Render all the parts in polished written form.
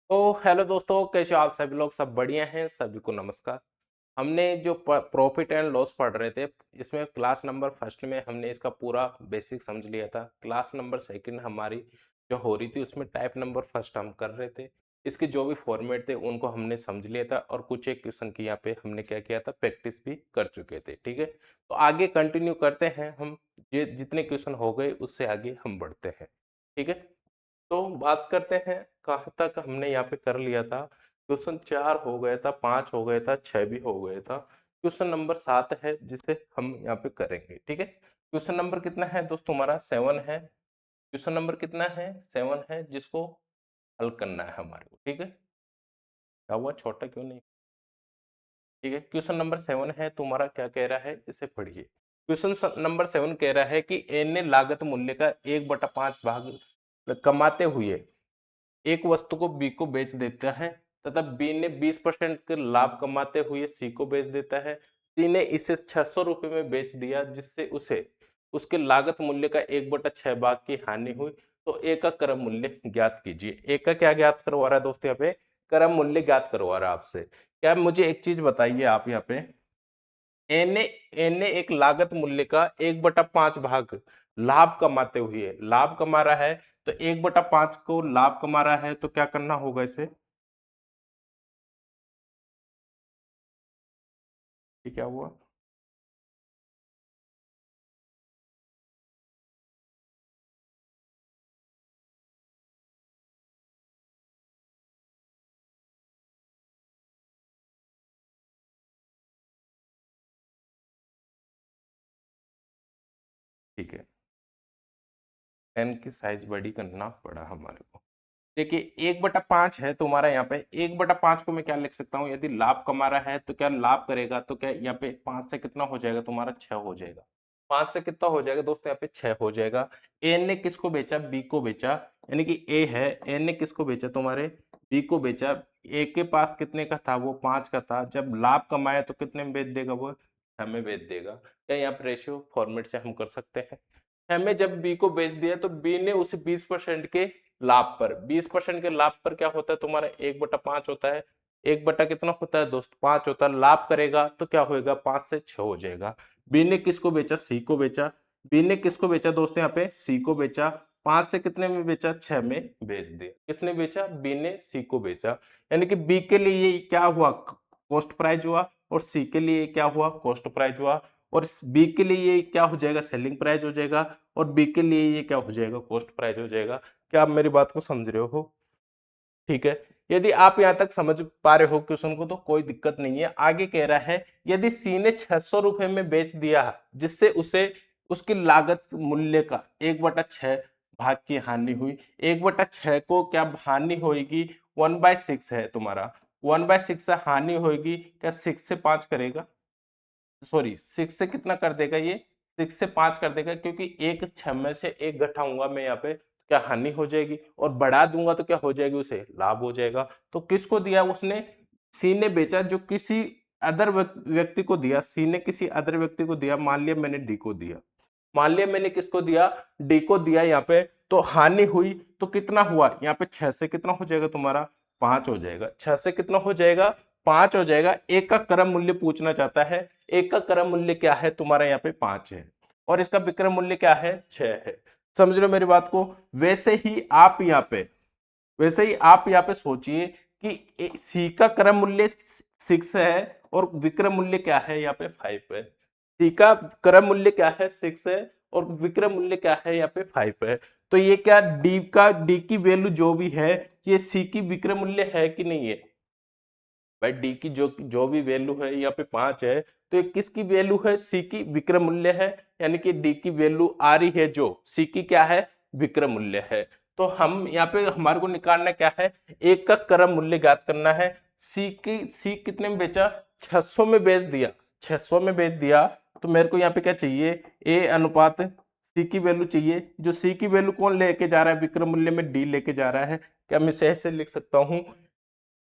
तो हेलो दोस्तों, कैसे हो आप सभी लोग? सब बढ़िया हैं? सभी को नमस्कार। हमने जो प्रॉफिट एंड लॉस पढ़ रहे थे, इसमें क्लास नंबर फर्स्ट में हमने इसका पूरा बेसिक समझ लिया था। क्लास नंबर सेकंड हमारी जो हो रही थी उसमें टाइप नंबर फर्स्ट हम कर रहे थे। इसके जो भी फॉर्मेट थे उनको हमने समझ लिया था और कुछ एक क्वेश्चन की यहाँ पे हमने क्या किया था, प्रैक्टिस भी कर चुके थे। ठीक है, तो आगे कंटिन्यू करते हैं हम। ये जितने क्वेश्चन हो गए उससे आगे हम बढ़ते हैं। ठीक है, तो बात करते हैं कहाँ तक हमने यहाँ पे कर लिया था। क्वेश्चन 4 हो गया था, 5 हो गया था, 6 भी हो गया था। क्वेश्चन नंबर 7 है जिसे हम यहाँ पे करेंगे। ठीक है, क्वेश्चन नंबर कितना है दोस्त तुम्हारा? 7 है। क्वेश्चन नंबर कितना है? 7 है, जिसको हल करना है हमारे को। ठीक है, क्या हुआ, छोटा क्यों नहीं? ठीक है, क्वेश्चन नंबर 7 है तुम्हारा, क्या कह रहा है इसे पढ़िए। क्वेश्चन नंबर 7 कह रहा है कि ए ने लागत मूल्य का 1/5 भाग कमाते हुए एक वस्तु को बी को बेच देता है तथा बी ने 20% के लाभ कमाते हुए सी को बेच देता है। सी ने इसे 600 रुपए में बेच दिया, जिससे उसे उसके लागत मूल्य का 1/6 भाग की हानि हुई। तो ए का क्रम मूल्य ज्ञात कीजिए। ए का क्या ज्ञात करवा रहा है दोस्तों? यहाँ पे क्रम मूल्य ज्ञात करवा रहा है आपसे। क्या मुझे एक चीज बताइए आप यहाँ पे, ए ने एक लागत मूल्य का 1/5 भाग लाभ कमाते हुए, लाभ कमा रहा है, तो 1/5 को लाभ कमा रहा है तो क्या करना होगा इसे? ये क्या हुआ? ठीक है, पेन की साइज बड़ी करना पड़ा हमारे को। देखिए 1/5 है तुम्हारा यहाँ पे। 1/5 को मैं क्या लिख सकता हूँ? यदि लाभ कमा रहा है तो क्या लाभ करेगा, तो क्या यहाँ पे 5 से कितना हो जाएगा तुम्हारा? 6 हो जाएगा। 5 से कितना हो जाएगा दोस्तों? यहाँ पे 6 हो जाएगा। ए ने किसको बेचा? बी को बेचा। यानी कि ए है, ए ने किसको बेचा? तुम्हारे बी को बेचा। ए के पास कितने का था? वो 5 का था। जब लाभ कमाया तो कितने में बेच देगा? वो 6 में बेच देगा। क्या यहाँ पे रेशियो फॉर्मेट से हम कर सकते हैं? 6 में जब बी को बेच दिया तो बी ने उसे 20% के लाभ पर, 20% के लाभ पर क्या होता है तुम्हारा? 1/5 होता है। 1 बटा कितना होता है दोस्त? 5 होता है। लाभ करेगा तो क्या होएगा? 5 से 6 हो जाएगा। बी ने किसको बेचा? सी को बेचा। बी ने किसको बेचा दोस्त? यहाँ पे सी को बेचा। 5 से कितने में बेचा? 6 में बेच दिया। किसने बेचा? बी ने सी को बेचा। यानी कि बी के लिए ये क्या हुआ? कॉस्ट प्राइस हुआ। और सी के लिए क्या हुआ? कॉस्ट प्राइस हुआ। और बी के लिए ये क्या हो जाएगा? सेलिंग प्राइस हो जाएगा। और बी के लिए ये क्या हो जाएगा? कॉस्ट प्राइस हो जाएगा। क्या आप मेरी बात को समझ रहे हो? ठीक है, यदि आप यहां तक समझ पा रहे हो क्वेश्चन को तो कोई दिक्कत नहीं है। आगे कह रहा है यदि सी ने 600 रुपए में बेच दिया, जिससे उसे उसकी लागत मूल्य का 1/6 भाग की हानि हुई। 1/6 को क्या हानि होगी? 1/6 है तुम्हारा। 1/6 से हानि होगी, क्या 6 से 5 करेगा? सॉरी, 6 से कितना कर देगा ये? 6 से 5 कर देगा, क्योंकि एक 6 में से एक घटाऊंगा मैं यहाँ पे, क्या हानि हो जाएगी? और बढ़ा दूंगा तो क्या हो जाएगी? उसे लाभ हो जाएगा। तो किसको दिया उसने? सी ने बेचा, जो किसी अदर व्यक्ति को दिया। सी ने किसी अदर व्यक्ति को दिया। मान लिया मैंने डी को दिया। मान लिया मैंने किसको दिया? डी को दिया यहाँ पे। तो हानि हुई तो कितना हुआ? यहाँ पे 6 से कितना हो जाएगा तुम्हारा? 5 हो जाएगा। 6 से कितना हो जाएगा? 5 हो जाएगा। एक का क्रम मूल्य पूछना चाहता है। एक का क्रम मूल्य क्या है तुम्हारा? यहाँ पे 5 है। और इसका विक्रम मूल्य क्या है? 6 है। समझ रहे हो मेरी बात को? वैसे ही आप यहाँ पे सोचिए कि सी का क्रम मूल्य 6 है और विक्रम मूल्य क्या है? यहाँ पे 5 है। सी का क्रम मूल्य क्या है? 6 है और विक्रम मूल्य क्या है? यहाँ पे 5 है। तो ये क्या डी की वैल्यू जो भी है, ये सी की विक्रम मूल्य है कि नहीं है? भाई डी की जो जो भी वैल्यू है यहाँ पे 5 है, तो ये किसकी वैल्यू है? सी की विक्रम मूल्य है। यानी कि डी की वैल्यू आ रही है जो सी की क्या है? विक्रम मूल्य है। तो हम यहाँ पे हमारे को निकालना क्या है? एक का क्रम मूल्य ज्ञात करना है। सी कितने में बेचा? 600 में बेच दिया। 600 में बेच दिया तो मेरे को यहाँ पे क्या चाहिए? ए अनुपात सी की वैल्यू चाहिए। जो सी की वैल्यू कौन लेके जा रहा है? विक्रम मूल्य में डी लेके जा रहा है। क्या मैं इसे ऐसे लिख सकता हूँ?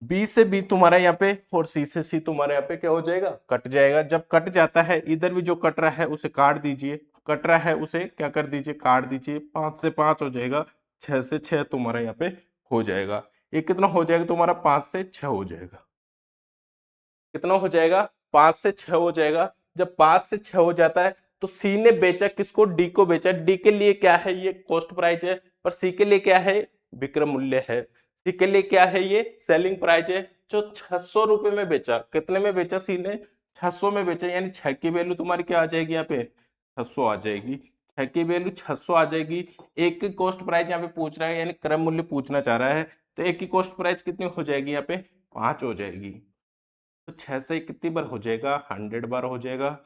बी से बी तुम्हारा यहाँ पे और सी से सी तुम्हारे यहाँ पे क्या हो जाएगा? कट जाएगा। जब कट जाता है, इधर भी जो कट रहा है उसे काट दीजिए। कट रहा है उसे क्या कर दीजिए? काट दीजिए। 5 से 5 हो जाएगा। 6 से 6 तुम्हारा यहाँ पे हो जाएगा। ये कितना हो जाएगा तुम्हारा 5 से 6 हो जाएगा। कितना हो जाएगा 5 से 6 हो जाएगा। जब 5 से 6 हो जाता है तो सी ने बेचा किसको, डी को बेचा। डी के लिए क्या है, ये कॉस्ट प्राइस है, और सी के लिए क्या है, विक्रय मूल्य है। सी के लिए क्या है, ये सेलिंग प्राइस है। जो 600 रुपए में बेचा, कितने में बेचा सी ने, 600 में बेचा, यानी 6 की वैल्यू तुम्हारी क्या आ जाएगी यहाँ पे, 600 आ जाएगी। 6 की वैल्यू 600 आ जाएगी। एक की कॉस्ट प्राइस यहाँ पे पूछ रहा है, यानी क्रय मूल्य पूछना चाह रहा है, तो एक की कॉस्ट प्राइस कितनी हो जाएगी यहाँ पे, 5 हो जाएगी। तो 6 से कितनी बार हो जाएगा, 100 बार हो जाएगा।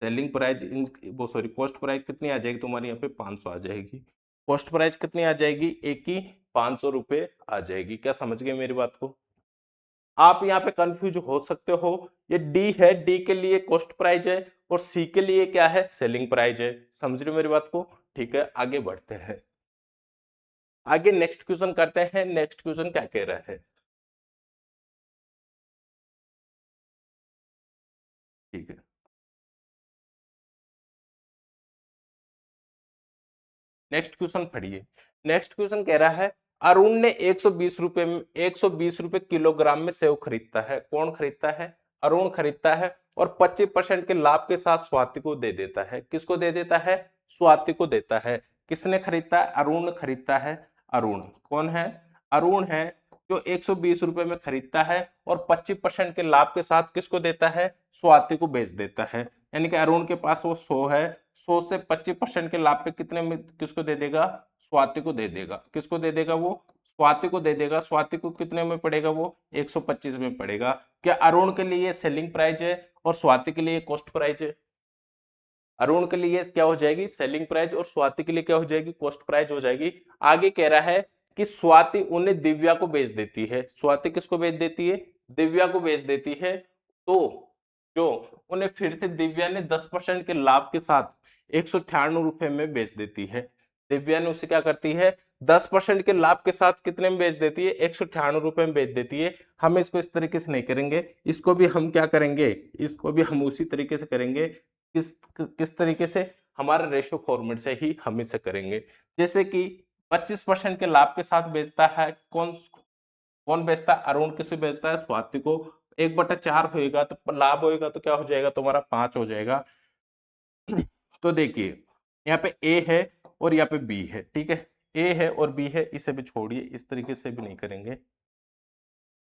सेलिंग प्राइस इन वो सॉरी कॉस्ट प्राइस कितनी आ जाएगी तुम्हारी यहाँ पे, 500 आ जाएगी। कॉस्ट प्राइस कितनी आ जाएगी, एक की 500 रुपए आ जाएगी। क्या समझ गए मेरी बात को? आप यहाँ पे कंफ्यूज हो सकते हो, ये डी है, डी के लिए कॉस्ट प्राइस है, और सी के लिए क्या है, सेलिंग प्राइस है। समझ रहे हो मेरी बात को? ठीक है, आगे बढ़ते हैं। आगे नेक्स्ट क्वेश्चन करते हैं। नेक्स्ट क्वेश्चन क्या कह रहा है, ठीक है। नेक्स्ट क्वेश्चन पढ़िए। नेक्स्ट क्वेश्चन कह रहा है, अरुण ने 120 रुपए में 120 रुपए किलोग्राम में सेव खरीदता है। कौन खरीदता है, अरुण खरीदता है, और 25% के लाभ के साथ स्वाति को दे देता है। किसको दे देता है, स्वाति को देता है। किसने खरीदता है, अरुण खरीदता है। अरुण कौन है, अरुण है, जो 120 रुपए में खरीदता है और 25% के लाभ के साथ किसको देता है, स्वाति को बेच देता है। यानी कि अरुण के पास वो 100 है, 100 से 25% के लाभ पे कितने में किसको दे देगा, स्वाति को दे देगा। किसको दे देगा, वो स्वाति को दे देगा। स्वाति को कितने में पड़ेगा, वो 125 में पड़ेगा। क्या अरुण के लिए सेलिंग प्राइस है और स्वाति के लिए कॉस्ट प्राइस है? अरुण के लिए क्या हो जाएगी, सेलिंग प्राइस, और स्वाति के लिए क्या हो जाएगी, कॉस्ट प्राइस हो जाएगी। आगे कह रहा है कि स्वाति उन्हें दिव्या को बेच देती है। स्वाति किसको बेच देती है, दिव्या को बेच देती है। तो जो उन्हें फिर से दिव्या ने 10% के लाभ के साथ 198 रुपए में बेच देती है। दिव्या ने उसे क्या करती है, 10% के लाभ के साथ कितने में बेच देती है, 198 रुपए में बेच देती है। हम इसको इस तरीके से नहीं करेंगे, इसको भी हम क्या करेंगे, इसको भी हम उसी तरीके से करेंगे। किस किस तरीके से, हमारा रेशो फॉर्मेट से ही हम इसे करेंगे। जैसे कि 25% के लाभ के साथ बेचता है कौन, कौन बेचता है, अरुण। किसे बेचता है, स्वाति को। 1/4 होएगा तो लाभ होएगा तो क्या हो जाएगा तुम्हारा, 5 हो जाएगा। तो देखिए यहाँ पे ए है और यहाँ पे बी है, ठीक है। ए है और बी है, इसे भी छोड़िए, इस तरीके से भी नहीं करेंगे।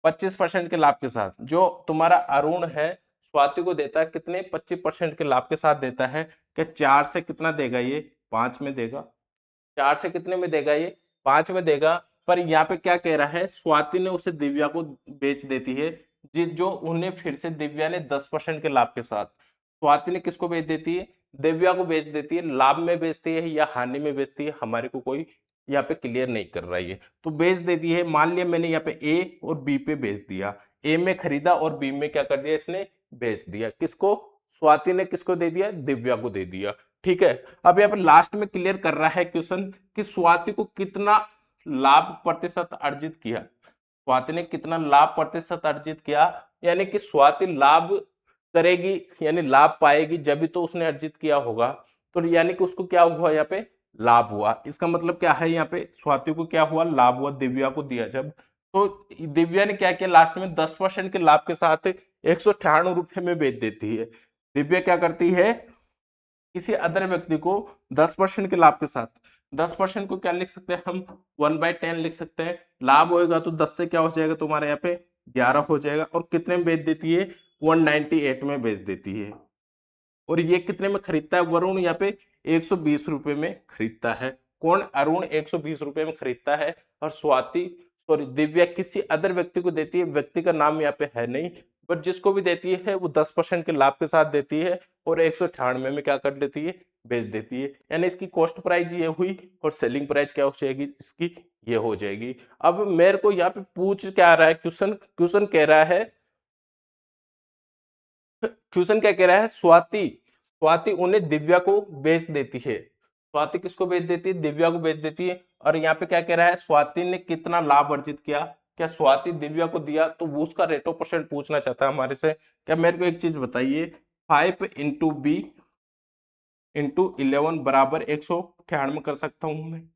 25% के लाभ के साथ जो तुम्हारा अरुण है, स्वाति को देता है कितने, 25% के लाभ के साथ देता है। कि 4 से कितना देगा, ये 5 में देगा। 4 से कितने में देगा, ये 5 में देगा। पर यहाँ पे क्या कह रहा है, स्वाति ने उसे दिव्या को बेच देती है, जिस जो उन्हें फिर से दिव्या ने 10% के लाभ के साथ। स्वाति ने किसको बेच देती है, दिव्या को बेच देती है। लाभ में बेचती है या हानि में बेचती है, हमारे को कोई यहाँ पे क्लियर नहीं कर रहा है। तो बेच देती है। मान लिया मैंने यहाँ पे ए और बी पे बेच दिया, ए में खरीदा और बी में क्या कर दिया, इसने बेच दिया। किसको, स्वाति ने किसको दे दिया, दिव्या को दे दिया। ठीक है। अब यहाँ पे लास्ट में क्लियर कर रहा है क्वेश्चन कि स्वाति को कितना लाभ प्रतिशत अर्जित किया। स्वाति ने कितना लाभ प्रतिशत अर्जित किया, यानी कि स्वाति लाभ करेगी, यानी लाभ पाएगी जब भी तो उसने अर्जित किया होगा। तो यानी कि उसको क्या हुआ, यहाँ पे लाभ हुआ। इसका मतलब क्या है, यहाँ पे स्वाति को क्या हुआ, लाभ हुआ, दिव्या को दिया जब। तो दिव्या ने क्या किया, लास्ट में 10% के लाभ के साथ 198 रुपए में बेच देती है। दिव्या क्या करती है, किसी अदर व्यक्ति को 10% के लाभ के साथ, 10% को क्या लिख सकते हैं हम, 1/10 लिख सकते हैं। लाभ होएगा तो 10 से क्या हो जाएगा तुम्हारे यहाँ पे, 11 हो जाएगा। और कितने में बेच देती है, 198 में बेच देती है। और ये कितने में खरीदता है, वरुण यहाँ पे 120 रुपए में खरीदता है। कौन, अरुण 120 रुपए में खरीदता है, और स्वाति सॉरी दिव्या किसी अदर व्यक्ति को देती है। व्यक्ति का नाम यहाँ पे है नहीं, बट जिसको भी देती है वो 10% के लाभ के साथ देती है, और 198 में क्या कर देती है, बेच देती है। यानी इसकी कॉस्ट प्राइस ये हुई, और सेलिंग प्राइस क्या हो जाएगी इसकी, ये हो जाएगी। अब मेरे को यहाँ पे पूछ क्या रहा है, क्वेश्चन क्वेश्चन कह रहा है, क्वेश्चन क्या कह रहा है, स्वाति स्वाति उन्हें दिव्या को बेच देती है। स्वाति किसको बेच देती है, दिव्या को बेच देती है। और यहाँ पे क्या कह रहा है, स्वाति ने कितना लाभ अर्जित किया। क्या स्वाति दिव्या को दिया, तो वो उसका रेट ऑफ परसेंट पूछना चाहता है हमारे से। क्या मेरे को एक चीज बताइए, 5 × B × 11 बराबर 198 कर सकता हूं मैं।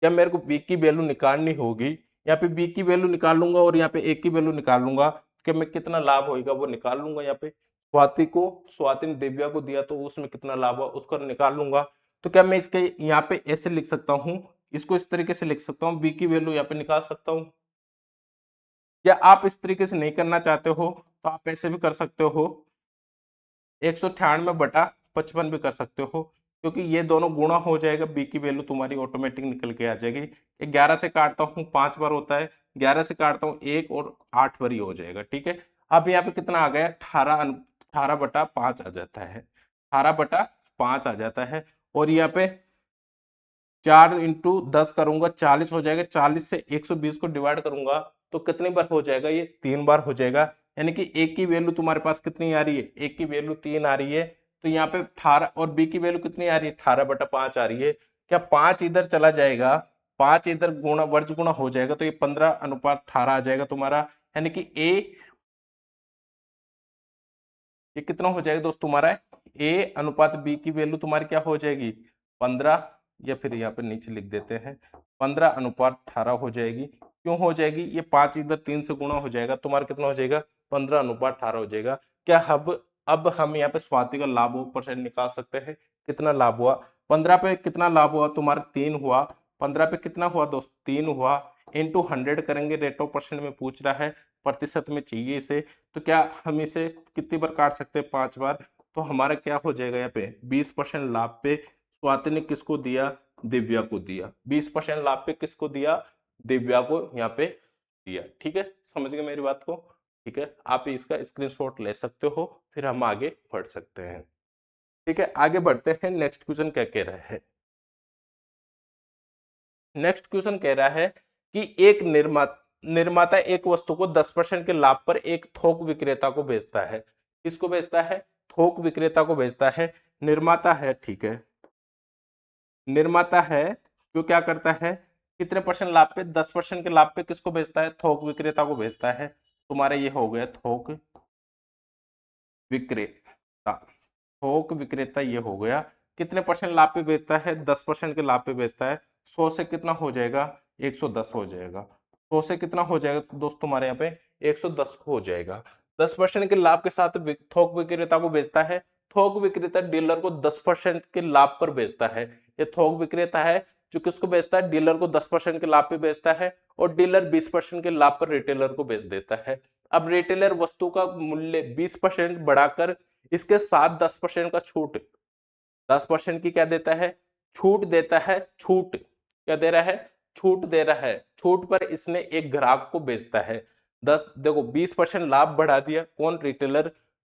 क्या मेरे को बी की वैल्यू निकालनी होगी, यहाँ पे बी की वैल्यू निकाल लूंगा और यहाँ पे ए की वैल्यू निकाल लूंगा, कि मैं कितना लाभ होगा वो निकाल लूंगा। यहाँ पे स्वाति ने दिव्या को दिया तो उसमें कितना लाभ हुआ उसको निकाल लूंगा। तो क्या मैं इसके यहाँ पे ऐसे लिख सकता हूँ, इसको इस तरीके से लिख सकता हूँ, बी की वैल्यू यहाँ पे निकाल सकता हूँ। या आप इस तरीके से नहीं करना चाहते हो तो आप ऐसे भी कर सकते हो, 198/55 भी कर सकते हो, क्योंकि ये दोनों गुणा हो जाएगा, बी की वैल्यू तुम्हारी ऑटोमेटिक निकल के आ जाएगी। 11 से काटता हूँ 5 बार होता है, 11 से काटता हूँ 1 और 8 बार ही हो जाएगा। ठीक है, अब यहाँ पे कितना आ गया, 18/5 आ जाता है, 18/5 आ जाता है। और यहाँ पे 4 × 10 करूंगा 40 हो जाएगा, 40 से 120 को डिवाइड करूंगा तो कितनी बार हो जाएगा, ये 3 बार हो जाएगा। यानी कि एक की वैल्यू तुम्हारे पास कितनी आ रही है, एक की वैल्यू 3 आ रही है। तो यहाँ पे 18 और बी की वैल्यू कितनी आ रही है, 18/5 आ रही है। क्या 5 इधर चला जाएगा, 5 इधर गुणा वर्ज गुणा हो जाएगा तो ये 15/18 आ जाएगा तुम्हारा। यानी कि ये कितना हो जाएगा दोस्त तुम्हारा, ए अनुपात बी की वैल्यू तुम्हारी क्या हो जाएगी, 15, या फिर यहाँ पे नीचे लिख देते हैं 15/18 हो जाएगी। क्यों हो जाएगी, ये 5 इधर 3 से गुणा हो जाएगा, तुम्हारा कितना हो जाएगा, 15/18 हो जाएगा। क्या अब हम यहाँ पे स्वाति का लाभ परसेंट निकाल सकते हैं, कितना लाभ हुआ, 15 पे कितना लाभ हुआ तुम्हारा, 3 हुआ, 15 पे कितना हुआ दोस्त, 3 हुआ, इंटू 100 करेंगे, रेट ऑफ परसेंट में पूछ रहा है, प्रतिशत में चाहिए इसे। तो क्या हम इसे कितनी बार काट सकते हैं, 5 बार। तो हमारा क्या हो जाएगा, यहाँ पे 20% लाभ पे स्वाति ने किसको दिया, दिव्या को दिया, 20% लाभ पे किसको दिया, दिव्या को यहाँ पे दिया। ठीक है, समझ गए मेरी बात को। ठीक है, आप इसका स्क्रीनशॉट ले सकते हो, फिर हम आगे बढ़ सकते हैं। ठीक है, आगे बढ़ते हैं, नेक्स्ट क्वेश्चन क्या कह रहा है। नेक्स्ट क्वेश्चन कह रहा है कि एक निर्माता एक वस्तु को 10% के लाभ पर एक थोक विक्रेता को बेचता है। किसको बेचता है, थोक विक्रेता को बेचता है। निर्माता है, ठीक है, निर्माता है जो क्या करता है, कितने परसेंट लाभ पे, 10% के लाभ पे किसको बेचता है, थोक विक्रेता को बेचता है। तुम्हारा ये हो गया थोक विक्रेता, थोक विक्रेता ये हो गया, कितने परसेंट लाभ पे बेचता है, 10% के लाभ पे बेचता है। 100 से कितना हो जाएगा, 110 हो जाएगा। 100 से कितना हो जाएगा दोस्त तुम्हारे यहाँ पे, 110 हो जाएगा। 10% के लाभ के साथ थोक विक्रेता को बेचता है। थोक विक्रेता डीलर को 10% के लाभ पर बेचता है। ये थोक विक्रेता है जो किसको बेचता है, डीलर को 10% के लाभ पे बेचता है, और डीलर 20% के लाभ पर रिटेलर को बेच देता है। अब रिटेलर वस्तु का मूल्य 20% बढ़ाकर इसके साथ 10% का छूट, 10% की क्या देता है, छूट देता है। छूट क्या दे रहा है, छूट दे रहा है। छूट पर इसने एक ग्राहक को बेचता है। 10 देखो 20% लाभ बढ़ा दिया, कौन, रिटेलर।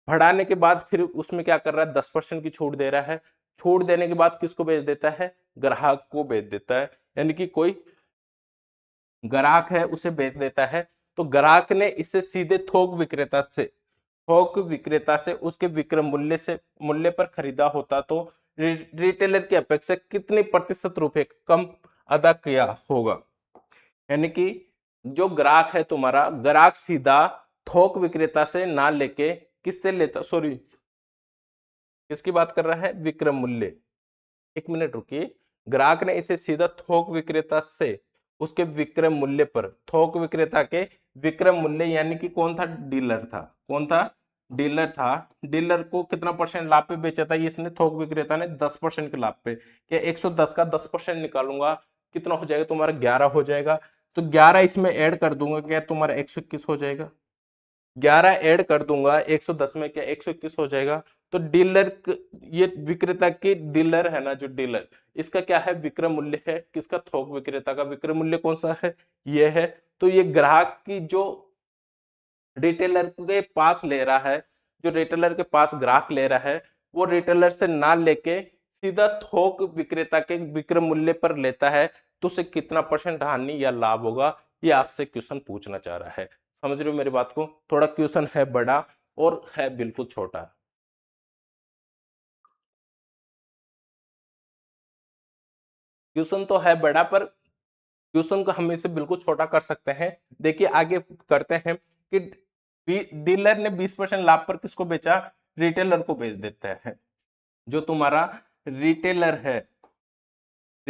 बढ़ाने के बाद फिर उसमें क्या कर रहा है, 10% की छूट दे रहा है। छूट देने के बाद किसको बेच देता है, ग्राहक को बेच देता है। यानी कि कोई ग्राहक है उसे बेच देता है। तो ग्राहक ने इसे सीधे थोक विक्रेता से उसके विक्रय मूल्य पर खरीदा होता तो रिटेलर की अपेक्षा कितने प्रतिशत रुपए कम अदा किया होगा। यानी कि जो ग्राहक है तुम्हारा, ग्राहक सीधा थोक विक्रेता से ना लेके किससे लेता, सॉरी किसकी बात कर रहा है, विक्रय मूल्य, एक मिनट रुकिए। ग्राहक ने इसे सीधा थोक विक्रेता से उसके विक्रय मूल्य पर, थोक विक्रेता के विक्रय मूल्य, यानी कि कौन था, डीलर था, कौन था, डीलर था। डीलर को कितना परसेंट लाभ पे बेचा था इसने, थोक विक्रेता ने 10% के लाभ पे। क्या 110 का 10% निकालूंगा, कितना हो जाएगा तुम्हारा, 11 हो जाएगा। तो 11 इसमें ऐड कर दूंगा, क्या तुम्हारा 121 हो जाएगा। 11 ऐड कर दूंगा 110 में, क्या 121 हो जाएगा। तो ये विक्रेता की डीलर है ना, जो डीलर, इसका क्या है, विक्रय मूल्य है, किसका, थोक विक्रेता का विक्रय मूल्य कौन सा है, ये है। तो ये ग्राहक की जो रिटेलर के पास ले रहा है, जो रिटेलर के पास ग्राहक ले रहा है, वो रिटेलर से ना लेके सीधा थोक विक्रेता के विक्रय मूल्य पर लेता है, तो उसे कितना परसेंट हानि या लाभ होगा, ये आपसे क्वेश्चन पूछना चाह रहा है। समझ रहे हो मेरी बात को, थोड़ा क्वेश्चन है बड़ा और है बिल्कुल छोटा। क्वेश्चन तो है बड़ा पर क्वेश्चन को हम इसे बिल्कुल छोटा कर सकते हैं। देखिए आगे करते हैं कि डीलर ने 20% लाभ पर किसको बेचा, रिटेलर को बेच देता है। जो तुम्हारा रिटेलर है,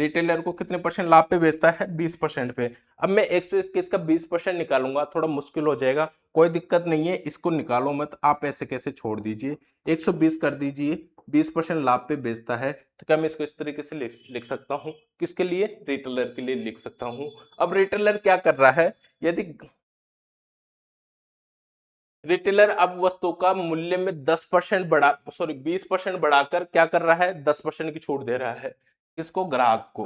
रिटेलर को कितने परसेंट लाभ पे बेचता है? 20% पे। अब मैं 121 का 20% निकालूंगा, थोड़ा मुश्किल हो जाएगा, कोई दिक्कत नहीं है, इसको निकालो मत, आप ऐसे कैसे छोड़ दीजिए, 120 कर दीजिए, 20% लाभ पे बेचता है, तो क्या मैं इसको इस तरीके से लिख सकता हूं? किसके लिए? रिटेलर के लिए लिख सकता हूं। अब रिटेलर क्या कर रहा है? यदि रिटेलर अब वस्तु का मूल्य में 10% बढ़ा, सॉरी 20% बढ़ाकर क्या कर रहा है? 10% की छूट दे रहा है। किसको? ग्राहक को।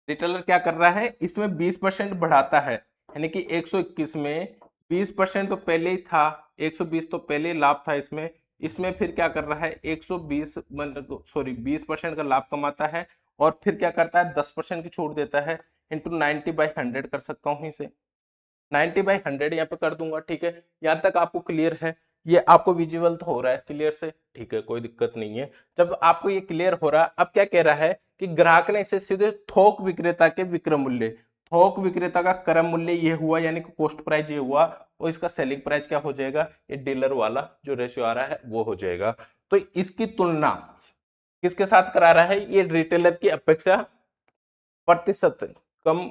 रिटेलर क्या कर रहा है? इसमें 20% बढ़ाता है, यानी कि 121 में 20% तो पहले ही था, 120 तो पहले ही लाभ था इसमें। इसमें फिर क्या कर रहा है? 120 सॉरी 20% का लाभ कमाता है, और फिर क्या करता है? 10% की छूट देता है, इंटू 90/100 कर सकता हूं इसे, 90/100 यहाँ पे कर दूंगा। ठीक है, यहाँ तक आपको क्लियर है? ये आपको विजिबल तो हो रहा है क्लियर से? ठीक है, कोई दिक्कत नहीं है। जब आपको ये क्लियर हो रहा है, अब क्या कह रहा है कि ग्राहक ने इसे सीधे थोक विक्रेता के विक्रय मूल्य, थोक विक्रेता का क्रय मूल्य ये हुआ, यानी कि कॉस्ट प्राइस ये हुआ, और इसका सेलिंग प्राइस क्या हो जाएगा? ये डीलर वाला जो रेशियो आ रहा है वो हो जाएगा। तो इसकी तुलना किसके साथ करा रहा है? ये रिटेलर की अपेक्षा प्रतिशत कम,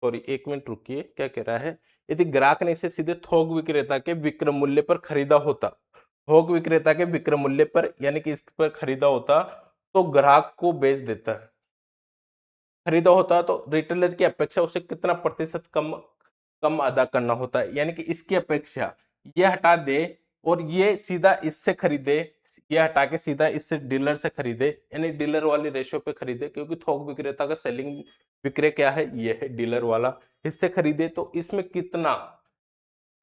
सॉरी 1 मिनट रुकिए, क्या कह रहा है? यदि ग्राहक ने इसे सीधे थोक विक्रेता के विक्रय मूल्य पर खरीदा होता, थोक विक्रेता के विक्रय मूल्य पर, यानी कि इस पर खरीदा होता, तो ग्राहक को बेच देता है। खरीदा होता तो रिटेलर की अपेक्षा उसे कितना प्रतिशत कम कम अदा करना होता है, यानी कि इसकी अपेक्षा ये हटा दे और ये सीधा इससे खरीदे, ये हटा के सीधा इससे डीलर से खरीदे, यानी डीलर वाली रेशियो पे खरीदे, क्योंकि थोक विक्रेता का सेलिंग विक्रय क्या है? ये है डीलर वाला। इससे खरीदे तो इसमें कितना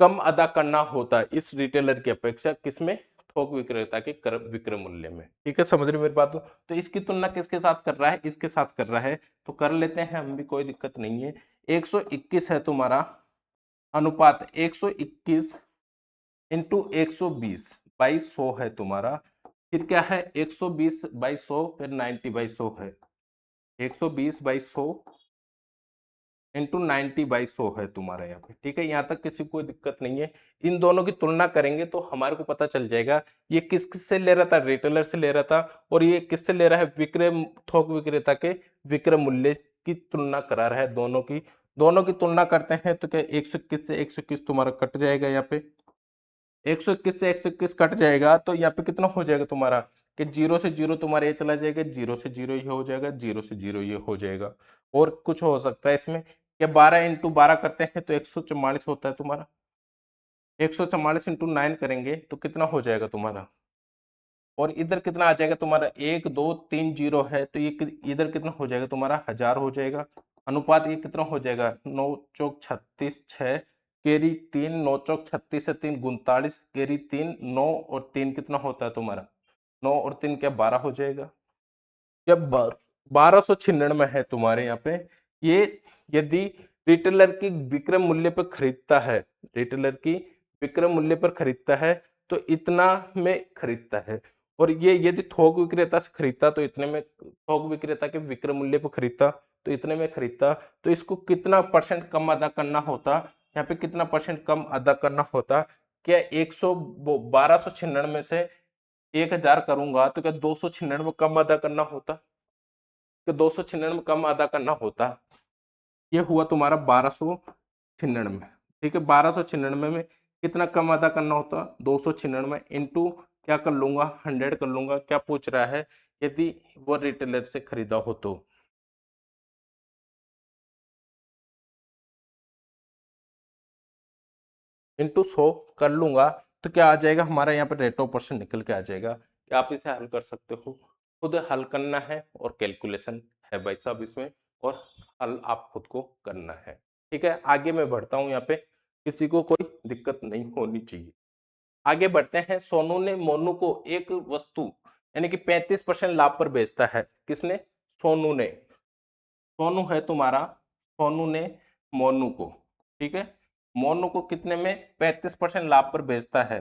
कम अदा करना होता है इस रिटेलर की अपेक्षा, किसमें? थोक विक्रेता के विक्रय मूल्य में। ठीक है, समझ रहे मेरी बात? तो इसकी तुलना किसके साथ कर रहा है? इसके साथ कर रहा है, तो कर लेते हैं हम भी, कोई दिक्कत नहीं है। 121 है तुम्हारा अनुपात, 121 इंटू 120/100 है तुम्हारा, फिर क्या है? 120/100, फिर 90/100 है, 120/100 इंटू 90/100 है तुम्हारा यहाँ पे। ठीक है, यहाँ तक किसी को कोई दिक्कत नहीं है। इन दोनों की तुलना करेंगे तो हमारे को पता चल जाएगा ये किस किस से ले रहा था? रिटेलर से ले रहा था, और ये किससे ले रहा है? विक्रय, थोक विक्रेता के विक्रय मूल्य की तुलना करा रहा है दोनों की। दोनों की तुलना करते हैं तो क्या 121 से 121 तुम्हारा कट जाएगा, यहाँ पे 121 से 121 कट जाएगा, तो यहाँ पे कितना हो जाएगा तुम्हारा? कि 0 से 0 तुम्हारा ये चला जाएगा, 0 से 0 ये हो जाएगा, 0 से 0 ये हो जाएगा। और कुछ हो सकता है इसमें? क्या 12 इंटू 12 करते हैं तो 144 होता है तुम्हारा, 144 इंटू 9 करेंगे तो कितना हो जाएगा तुम्हारा? और इधर कितना आ जाएगा तुम्हारा? 1 2 3 0 है, तो ये इधर कितना हो जाएगा तुम्हारा? 1000 हो जाएगा। अनुपात ये कितना हो जाएगा? 9 चौक 36, 6 केरी 3, 9 चौक 36 से 3 39, केरी 3, 9 और 3 कितना होता है तुम्हारा? 9 और 3 क्या 12 हो जाएगा? क्या 1296 है तुम्हारे यहाँ पे। ये यदि रिटेलर की विक्रय मूल्य पर खरीदता है, रिटेलर की विक्रय मूल्य पर खरीदता है तो इतना में खरीदता है, और ये यदि थोक विक्रेता से खरीदता तो इतने में, थोक विक्रेता के विक्रय मूल्य पर खरीदता तो इतने में खरीदता, तो इसको कितना परसेंट कम अदा करना होता? यहाँ पे कितना परसेंट कम अदा करना होता? क्या 1296 से 1000 करूंगा तो क्या 296 कम अदा करना होता? तो 296 कम अदा करना होता। ये हुआ तुम्हारा 1296। ठीक है, 1296 में कितना कम अदा करना होता? 296 इंटू क्या कर लूंगा? 100 कर लूंगा। क्या पूछ रहा है? यदि वो रिटेलर से खरीदा हो तो। इंटू 100 कर लूंगा, तो क्या आ जाएगा हमारा? यहाँ पे रेट ऑफ परसेंट निकल के आ जाएगा। क्या आप इसे हल कर सकते हो? खुद हल करना है, और कैलकुलेशन है भाई साहब इसमें, और हल आप खुद को करना है। ठीक है, आगे मैं बढ़ता हूँ, यहाँ पे किसी को कोई दिक्कत नहीं होनी चाहिए। आगे बढ़ते हैं। सोनू ने मोनू को एक वस्तु, यानी कि 35% लाभ पर बेचता है। किसने? सोनू ने। सोनू है तुम्हारा, सोनू ने मोनू को, ठीक है, मोनू को कितने में? 35% लाभ पर बेचता है।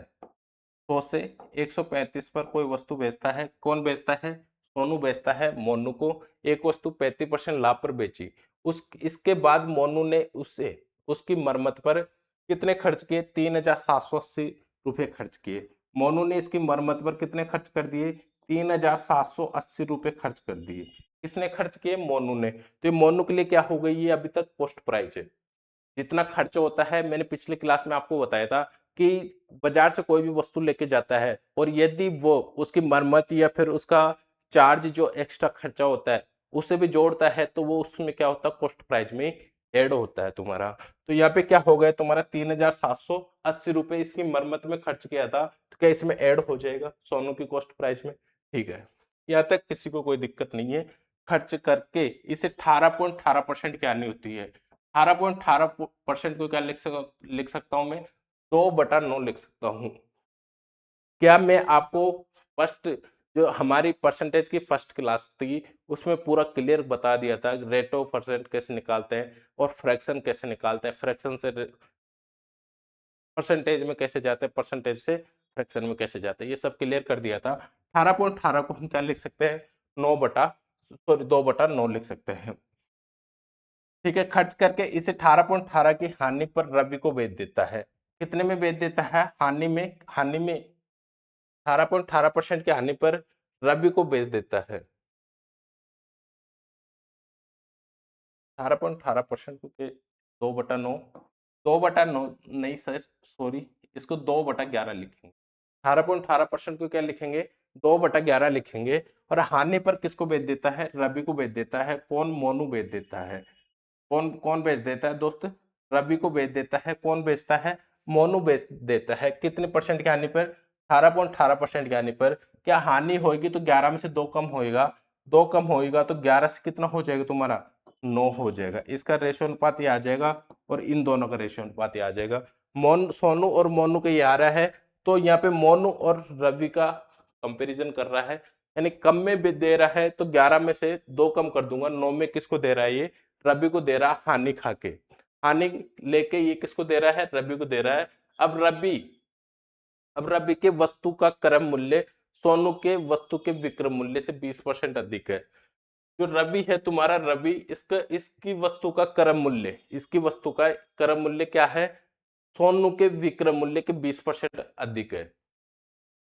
100 से 135 पर कोई वस्तु बेचता है। कौन बेचता है? सोनू बेचता है मोनू को एक वस्तु 35% लाभ पर बेची। उस इसके बाद मोनू ने उससे उसकी मरम्मत पर कितने खर्च किए? 3780 रुपये खर्च किए। मोनू ने इसकी मरम्मत पर कितने खर्च कर दिए? 3780 रुपये खर्च कर दिए। किसने खर्च किए? मोनू ने। तो ये मोनू के लिए क्या हो गई? ये अभी तक कॉस्ट प्राइस है। जितना खर्च होता है, मैंने पिछले क्लास में आपको बताया था कि बाजार से कोई भी वस्तु लेके जाता है और यदि वो उसकी मरम्मत या फिर उसका चार्ज जो एक्स्ट्रा खर्चा होता है उसे भी जोड़ता है तो वो उसमें क्या होता है? कॉस्ट प्राइस में ऐड होता है तुम्हारा। तो यहाँ पे क्या हो गया तुम्हारा? 3,780 रुपए इसकी मरम्मत में खर्च किया था, तो क्या इसमें ऐड हो जाएगा सोनू की कॉस्ट प्राइस में? ठीक है, यहाँ तक किसी को कोई दिक्कत नहीं है। खर्च करके इसे 18.18% की आनी होती है। 18.18% को क्या लिख सकता हूं मैं? 2/9 लिख सकता हूं। क्या मैं आपको फर्स्ट जो हमारी परसेंटेज की फर्स्ट क्लास थी उसमें पूरा क्लियर बता दिया था रेट ऑफ परसेंट कैसे निकालते हैं और फ्रैक्शन कैसे निकालते हैं, फ्रैक्शन से परसेंटेज में कैसे जाते हैं, परसेंटेज से फ्रैक्शन में कैसे जाते हैं, ये सब क्लियर कर दिया था। 18.18 को हम क्या लिख सकते हैं? 2/9 लिख सकते हैं। ठीक है, खर्च करके इसे 18.18 की हानि पर रवि को बेच देता है। कितने में बेच देता है? हानि में 18.18% की हानि पर रवि को बेच देता है। 18.18% को 2/9, 2/9 नहीं सर, सॉरी, इसको 2/11 लिखेंगे। 18.18% को क्या लिखेंगे? 2/11 लिखेंगे। और हानि पर किसको बेच देता है? रवि को बेच देता है। कौन? मोनू बेच देता है। कौन कौन बेच देता है दोस्त? रवि को बेच देता है। कौन बेचता है? मोनू बेच देता है। कितने परसेंट की हानि पर? 18.18% की हानि पर। क्या हानि होगी तो 11 में से 2 कम होएगा, 2 कम होएगा तो 11 से कितना हो जाएगा तुम्हारा? 9 हो जाएगा। इसका रेशो अनुपात ये आ जाएगा और इन दोनों का रेशो अनुपात ये आ जाएगा। सोनू और मोनू का ये आ रहा है, तो यहाँ पे मोनू और रवि का कंपैरिजन कर रहा है, यानी कम में भी दे रहा है तो 11 में से 2 कम कर दूंगा, 9 में किसको दे रहा है? ये रवि को दे रहा है हानि खा के। हानि लेके ये किसको दे रहा है? रवि को दे रहा है। अब रवि के वस्तु का क्रय मूल्य सोनू के वस्तु के विक्रय मूल्य से 20% अधिक है। जो रवि है तुम्हारा, रवि इसका इसकी वस्तु का क्रय मूल्य, इसकी वस्तु का क्रय मूल्य क्या है? सोनू के विक्रय मूल्य के 20% अधिक है।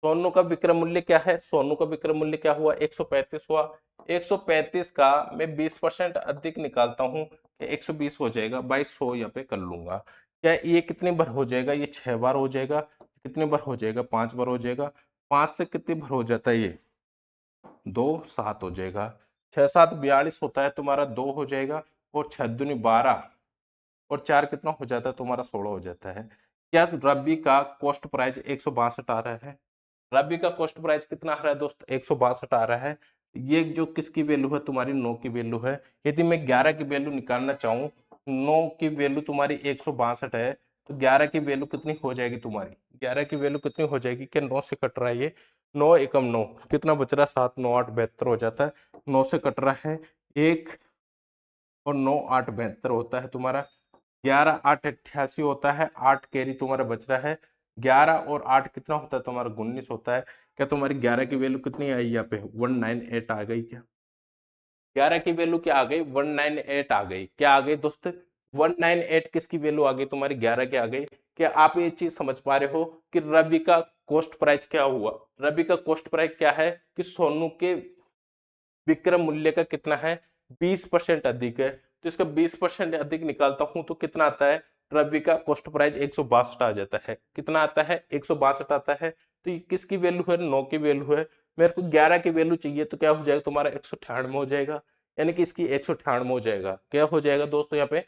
सोनू का विक्रय मूल्य क्या है? सोनू का विक्रय मूल्य क्या हुआ? 135 हुआ। 135 का मैं 20% अधिक निकालता हूं, 120 हो जाएगा। 2200 यहाँ पे कर लूंगा। क्या ये कितनी बार हो जाएगा? ये 6 बार हो जाएगा। कितनी बार हो जाएगा? 5 बार हो जाएगा। 5 से कितनी बार हो जाता है ये? 2 7 हो जाएगा। 6 7 42 होता है तुम्हारा, 2 हो जाएगा। और 6 दूनी 12 और 4 कितना हो जाता है तुम्हारा? 16 हो जाता है। क्या रबी का कॉस्ट प्राइस 162 आ रहा है? रबी का कॉस्ट प्राइस कितना आ रहा है दोस्त? 162 आ रहा है। ये जो किसकी वैल्यू है? तुम्हारी 9 की वैल्यू है। यदि मैं 11 की वैल्यू निकालना चाहूँ, 9 की वैल्यू तुम्हारी 162 है, तो 11 की वैल्यू कितनी हो जाएगी तुम्हारी? 11 की वैल्यू कितनी हो जाएगी? क्या 9 से कट रहा है ये? 9 एकम 9, कितना बच रहा है? 7 9 8 72 हो जाता है। 9 से कट रहा है 1 और 9 8 72 होता है तुम्हारा। 11 8 88 होता है। 8 कैरी तुम्हारा बच रहा है। 11 और 8 कितना होता है तुम्हारा? 19 होता है। क्या तुम्हारी 11 की वैल्यू कितनी आई यहाँ पे? 198 आ गई क्या? 11 की वैल्यू क्या आ गई? 198 आ गई। क्या आ गई दोस्त? 198 किसकी वैल्यू आ गई तुम्हारी? 11 की आ गई। क्या आप ये चीज समझ पा रहे हो कि रवि का कॉस्ट प्राइस क्या हुआ? रवि का कॉस्ट प्राइस क्या है कि सोनू के विक्रय मूल्य का कितना है? 20% अधिक है। तो इसका 20% अधिक निकालता हूं तो कितना आता है? रवि का कॉस्ट प्राइस 162 आ जाता है। कितना आता है? 162 आता है। तो ये किसकी वैल्यू है? 9 की वैल्यू है। मेरे को 11 की वैल्यू चाहिए, तो क्या हो जाएगा तुम्हारा? 198 हो जाएगा। यानी कि इसकी 198 हो जाएगा। क्या हो जाएगा दोस्तों यहाँ पे?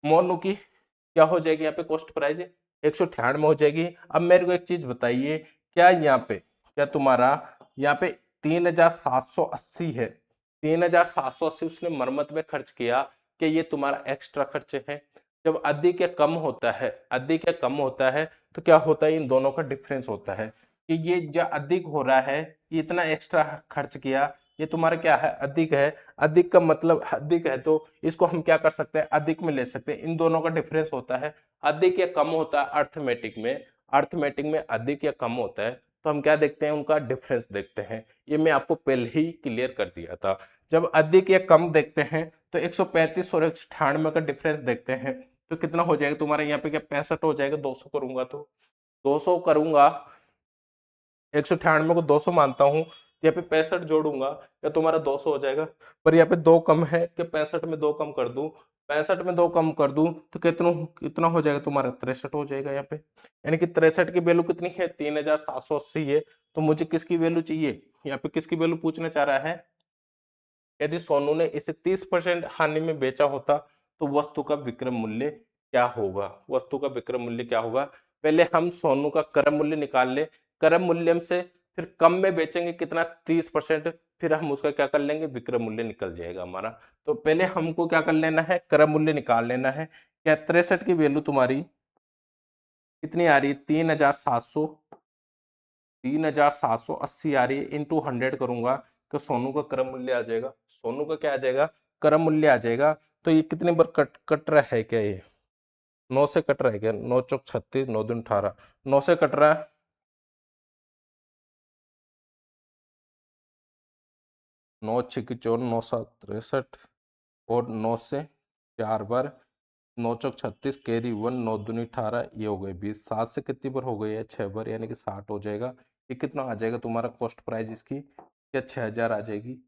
मोनू की क्या हो जाएगी यहाँ पे कॉस्ट प्राइस? 198 में हो जाएगी। अब मेरे को एक चीज बताइए, क्या यहाँ पे, क्या तुम्हारा यहाँ पे 3,780 है? 3,780 उसने मरम्मत में खर्च किया। क्या ये तुम्हारा एक्स्ट्रा खर्च है? जब अधिक या कम होता है, अधिक या कम होता है, तो क्या होता है? इन दोनों का डिफरेंस होता है कि ये जो अधिक हो रहा है, ये इतना एक्स्ट्रा खर्च किया, ये तुम्हारा क्या है? अधिक है। अधिक का मतलब अधिक है तो इसको हम क्या कर सकते हैं? अधिक में ले सकते हैं। इन दोनों का डिफरेंस होता है। अधिक या कम होता है अर्थमेटिक में, अर्थमेटिक में अधिक या कम होता है तो हम क्या देखते हैं? उनका डिफरेंस देखते हैं। ये मैं आपको पहले ही क्लियर कर दिया था। जब अधिक या कम देखते हैं तो 135 और 198 का डिफरेंस देखते हैं, तो कितना हो जाएगा तुम्हारा यहाँ पे? क्या 65 हो जाएगा? 200 करूंगा तो 200 करूंगा, 198 को 200 मानता हूं, यहाँ पे 65 जोड़ूंगा या तुम्हारा 200 हो जाएगा, पर यहाँ पे 2 कम है कि 65 में 2 कम कर दूं, 65 में 2 कम कर दूं तो कितना कितना हो जाएगा तुम्हारा 63 हो जाएगा यहाँ पे। यानी कि 63 की वैल्यू कितनी है 3780 है। तो मुझे किसकी वैल्यू चाहिए, यहाँ पे किसकी वैल्यू पूछना चाह रहा है, यदि सोनू ने इसे 30% हानि में बेचा होता तो वस्तु का विक्रय मूल्य क्या होगा, वस्तु का विक्रय मूल्य क्या होगा। पहले हम सोनू का क्रय मूल्य निकाल ले, क्रय मूल्य से फिर कम में बेचेंगे कितना 30%, फिर हम उसका क्या कर लेंगे विक्रय मूल्य निकल जाएगा हमारा। तो पहले हमको क्या कर लेना है क्रय मूल्य निकाल लेना है। क्या 63 की वैल्यू तुम्हारी कितनी आ रही है 3700, 3780 आ रही है, इंटू 100 करूंगा तो सोनू का क्रय मूल्य आ जाएगा, सोनू का क्या आ जाएगा क्रय मूल्य आ जाएगा। तो ये कितने बार कट कट रहा है क्या, ये 9 से कट रहा है क्या, 9 चौक 36, 9 दूनी 18, 9 से कट रहा है, 9 6 की 54, 9 7 63, और 9 से 4 बार, 9 चौक 36, कैरी 1, 9 दूनी 18, ये हो गए 20, 7 से कितनी बार हो गई है 6 बार, यानी कि 60 हो जाएगा। ये कितना आ जाएगा तुम्हारा कॉस्ट प्राइस इसकी, क्या 6000 आ जाएगी।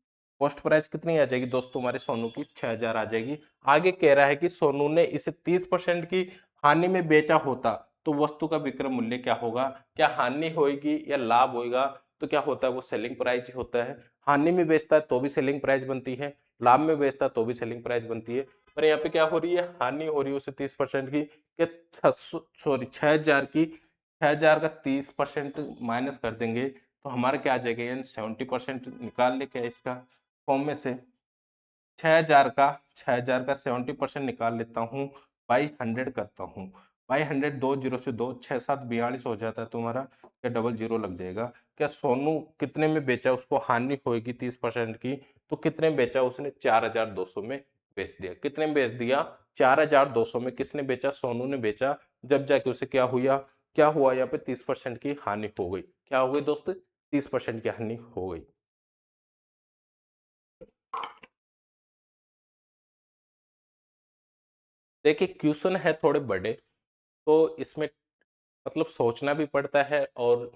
कॉस्ट प्राइस कितनी आ जाएगी दोस्तों तुम्हारे सोनू की 6000 आ जाएगी। आगे कह रहा है कि सोनू ने इसे 30% की हानि में बेचा होता तो वस्तु का विक्रय मूल्य क्या होगा, क्या हानि होगी या लाभ होगा। तो क्या होता है वो सेलिंग प्राइस होता है, हानि में बेचता है तो भी सेलिंग प्राइस बनती है, लाभ में बेचता है तो भी सेलिंग प्राइस बनती है। पर यहाँ पे क्या हो रही है हानि हो रही है उसे 30% की, कि सॉरी 6000 की 6000 का 30% माइनस कर देंगे तो हमारा क्या आ जाएगा, यानी 70% निकाल ले क्या इसका फॉर्म में से, 6000 का 70% निकाल लेता हूँ, बाई 100 करता हूँ, बाई 100, 2 जीरो से 2 6 7 42 हो जाता है तुम्हारा, क्या डबल जीरो लग जाएगा। क्या सोनू कितने में बेचा, उसको हानि होगी 30% की, तो कितने में बेचा उसने 4200 में बेच दिया, कितने में बेच दिया 4200 में किसने बेचा, सोनू ने बेचा। जब जाके उसे क्या हुआ, क्या हुआ यहाँ पे 30% की हानि हो गई, क्या हो गई दोस्त 30% की हानि हो गई। देखिए क्वेश्चन है थोड़े बड़े, तो इसमें मतलब सोचना भी पड़ता है, और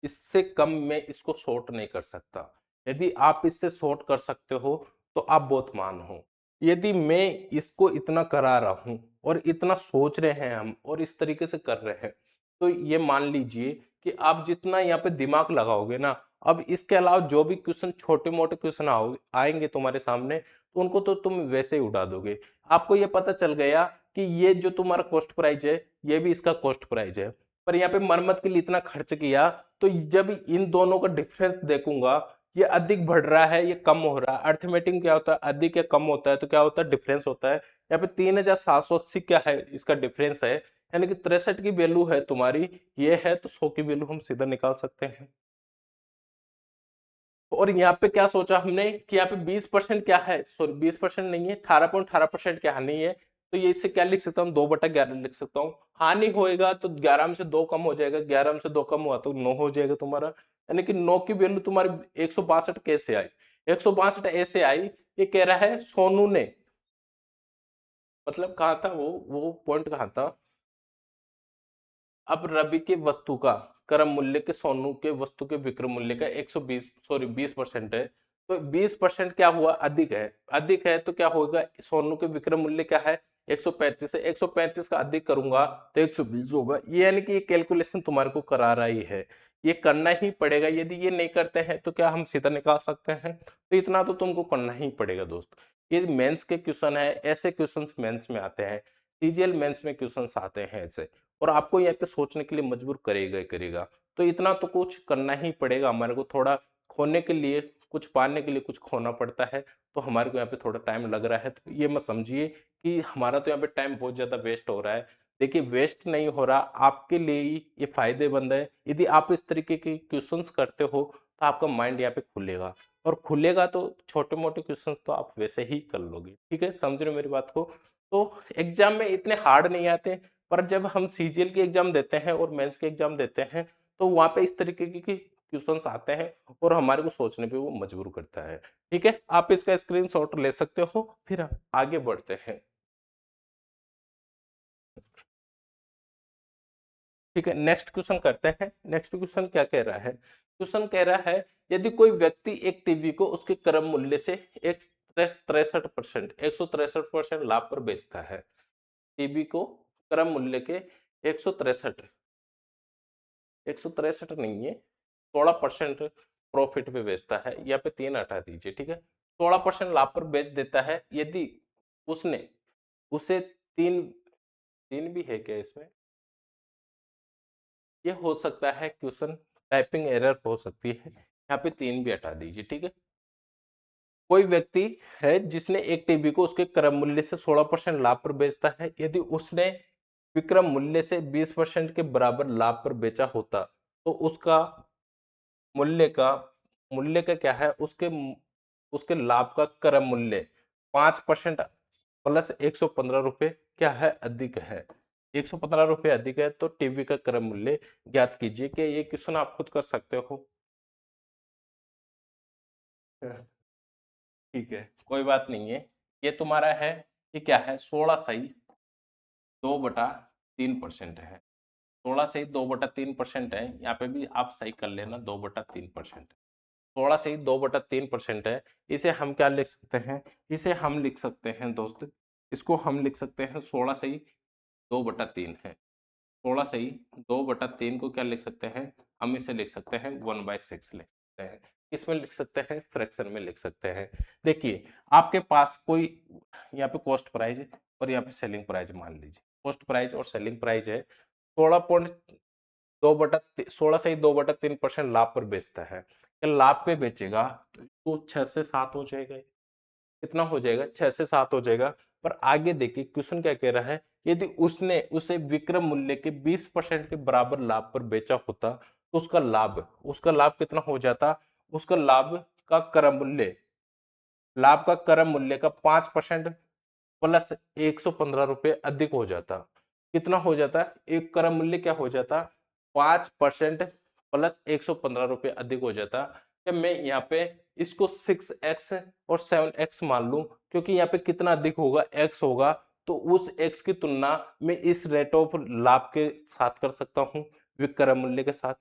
इससे कम मैं इसको शॉर्ट नहीं कर सकता। यदि आप इससे शॉर्ट कर सकते हो तो आप बहुत मान हो। यदि मैं इसको इतना करा रहा हूं और इतना सोच रहे हैं हम और इस तरीके से कर रहे हैं, तो ये मान लीजिए कि आप जितना यहाँ पे दिमाग लगाओगे ना, अब इसके अलावा जो भी क्वेश्चन छोटे मोटे क्वेश्चन आएंगे तुम्हारे सामने, तो उनको तो तुम वैसे ही उड़ा दोगे। आपको ये पता चल गया कि ये जो तुम्हारा कॉस्ट प्राइस है ये भी इसका कॉस्ट प्राइस है, पर यहाँ पे मरम्मत के लिए इतना खर्च किया, तो जब इन दोनों का डिफरेंस देखूंगा, ये अधिक बढ़ रहा है ये कम हो रहा है, अर्थमेटिक क्या होता है अधिक या कम होता है तो क्या होता है डिफरेंस होता है। यहाँ पे 3780 क्या है इसका डिफरेंस है, यानी कि 63 की वैल्यू है तुम्हारी ये है, तो 100 की वैल्यू हम सीधा निकाल सकते हैं। और यहाँ पे क्या सोचा हमने कि यहाँ पे 20% क्या है, सॉरी 20% नहीं है 18.18% क्या हानि है, तो ये इससे क्या लिख सकता हूँ 2/11 लिख सकता हूँ। हानि होएगा तो 11 में से 2 कम हो जाएगा, 11 में से 2 कम हुआ तो 9 हो जाएगा तुम्हारा, यानी कि 9 की वैल्यू तुम्हारी 162 कैसे आई, 162 ऐसे आई, ये कह रहा है सोनू ने, मतलब कहा था वो पॉइंट कहा था, अब रवि के वस्तु का क्रय मूल्य के सोनू के वस्तु के विक्रय मूल्य का 120 सॉरी 20% है, तो 20% क्या हुआ अधिक है, अधिक है तो क्या होगा सोनू के विक्रय मूल्य क्या है 135 है, 135 का अधिक करूंगा तो 120 होगा। ये यानी कि ये कैलकुलेशन तुम्हारे को करा रहा ही है, ये करना ही पड़ेगा, यदि ये नहीं करते हैं तो क्या हम सीधा निकाल सकते हैं, तो इतना तो तुमको करना ही पड़ेगा दोस्त। ये मेंस के क्वेश्चन है, ऐसे क्वेश्चंस मेंस में आते हैं, सीजीएल मेंस में क्वेश्चंस आते हैं ऐसे, और आपको यहाँ पे सोचने के लिए मजबूर करेगा ही करेगा। तो इतना तो कुछ करना ही पड़ेगा हमारे को, थोड़ा खोने के लिए कुछ पाने के लिए कुछ खोना पड़ता है, तो हमारे को यहाँ पे थोड़ा टाइम लग रहा है, तो ये मत समझिए कि हमारा तो यहाँ पे टाइम बहुत ज्यादा वेस्ट हो रहा है। देखिए वेस्ट नहीं हो रहा, आपके लिए ही ये फायदेमंद है, यदि आप इस तरीके के क्वेश्चंस करते हो तो आपका माइंड यहाँ पे खुलेगा, और खुलेगा तो छोटे मोटे क्वेश्चंस तो आप वैसे ही कर लोगे। ठीक है समझ रहे हो मेरी बात को। तो एग्जाम में इतने हार्ड नहीं आते, पर जब हम सीजीएल की एग्जाम देते हैं और मेंस के एग्जाम देते हैं तो वहां पे इस तरीके की क्वेश्चंस आते हैं और हमारे को सोचने पे वो मजबूर करता है। ठीक है आप इसका स्क्रीनशॉट ले सकते हो, फिर आगे बढ़ते हैं। ठीक है, नेक्स्ट क्वेश्चन करते हैं। नेक्स्ट क्वेश्चन क्या कह रहा है? क्वेश्चन कह रहा है यदि कोई व्यक्ति एक टीवी को उसके क्रय मूल्य से एक 163% लाभ पर बेचता है। टीवी को क्रय मूल्य के 163 नहीं है, 16% प्रॉफिट पे बेचता है। यहाँ पे 3 हटा दीजिए, ठीक है। 16% लाभ पर बेच देता है यदि उसने उसे तीन तीन भी है क्या इसमें? ये हो सकता है क्वेश्चन, टाइपिंग एरर हो सकती है। यहाँ पे 3 भी हटा दीजिए, ठीक है। कोई व्यक्ति है जिसने एक टीवी को उसके क्रय मूल्य से 16% लाभ पर बेचता है। यदि उसने विक्रय मूल्य से 20% के बराबर लाभ पर बेचा होता तो उसका मूल्य का क्या है, उसके लाभ का क्रय मूल्य 5% प्लस 115 रुपए क्या है, अधिक है। 115 रुपए अधिक है तो टीवी का क्रय मूल्य ज्ञात कीजिए। कि ये क्वेश्चन आप खुद कर सकते हो। ठीक है, कोई बात नहीं है। ये तुम्हारा है, ये क्या है, 16/2/3% है। 16/2/3% है। यहाँ पे भी आप सही कर लेना, 2/3%। 16/2/3% है। इसे हम क्या लिख सकते हैं? इसे हम लिख सकते हैं दोस्त, इसको हम लिख सकते हैं 16/2/3 है। 16/2/3 को क्या लिख सकते हैं? हम इसे लिख सकते हैं 1/6 लिख सकते हैं। इसमें लिख सकते हैं, फ्रैक्शन में लिख सकते हैं। देखिए, आपके पास कोई यहाँ पे कॉस्ट प्राइस और यहाँ पे सेलिंग प्राइस मान लीजिए। कॉस्ट प्राइस और सेलिंग प्राइस है 16/2/3% लाभ पर बेचता है। लाभ पे बेचेगा तो 6 से 7 हो जाएगा। कितना हो जाएगा? 6 से 7 हो जाएगा। पर आगे देखिए क्वेश्चन क्या कह रहा है, यदि उसने उसे विक्रय मूल्य के 20% के बराबर लाभ पर बेचा होता तो उसका लाभ कितना हो जाता? उसका लाभ का क्रय मूल्य का 5% प्लस 115 रुपए अधिक हो जाता। कितना हो जाता? एक क्रय मूल्य क्या हो जाता? 5% प्लस 115 रुपए अधिक हो जाता। जब मैं यहाँ पे इसको 6x और 7x मान लूं, क्योंकि यहाँ पे कितना अधिक होगा? x होगा। तो उस x की तुलना में इस रेट ऑफ लाभ के साथ कर सकता हूँ, विक्रय मूल्य के साथ।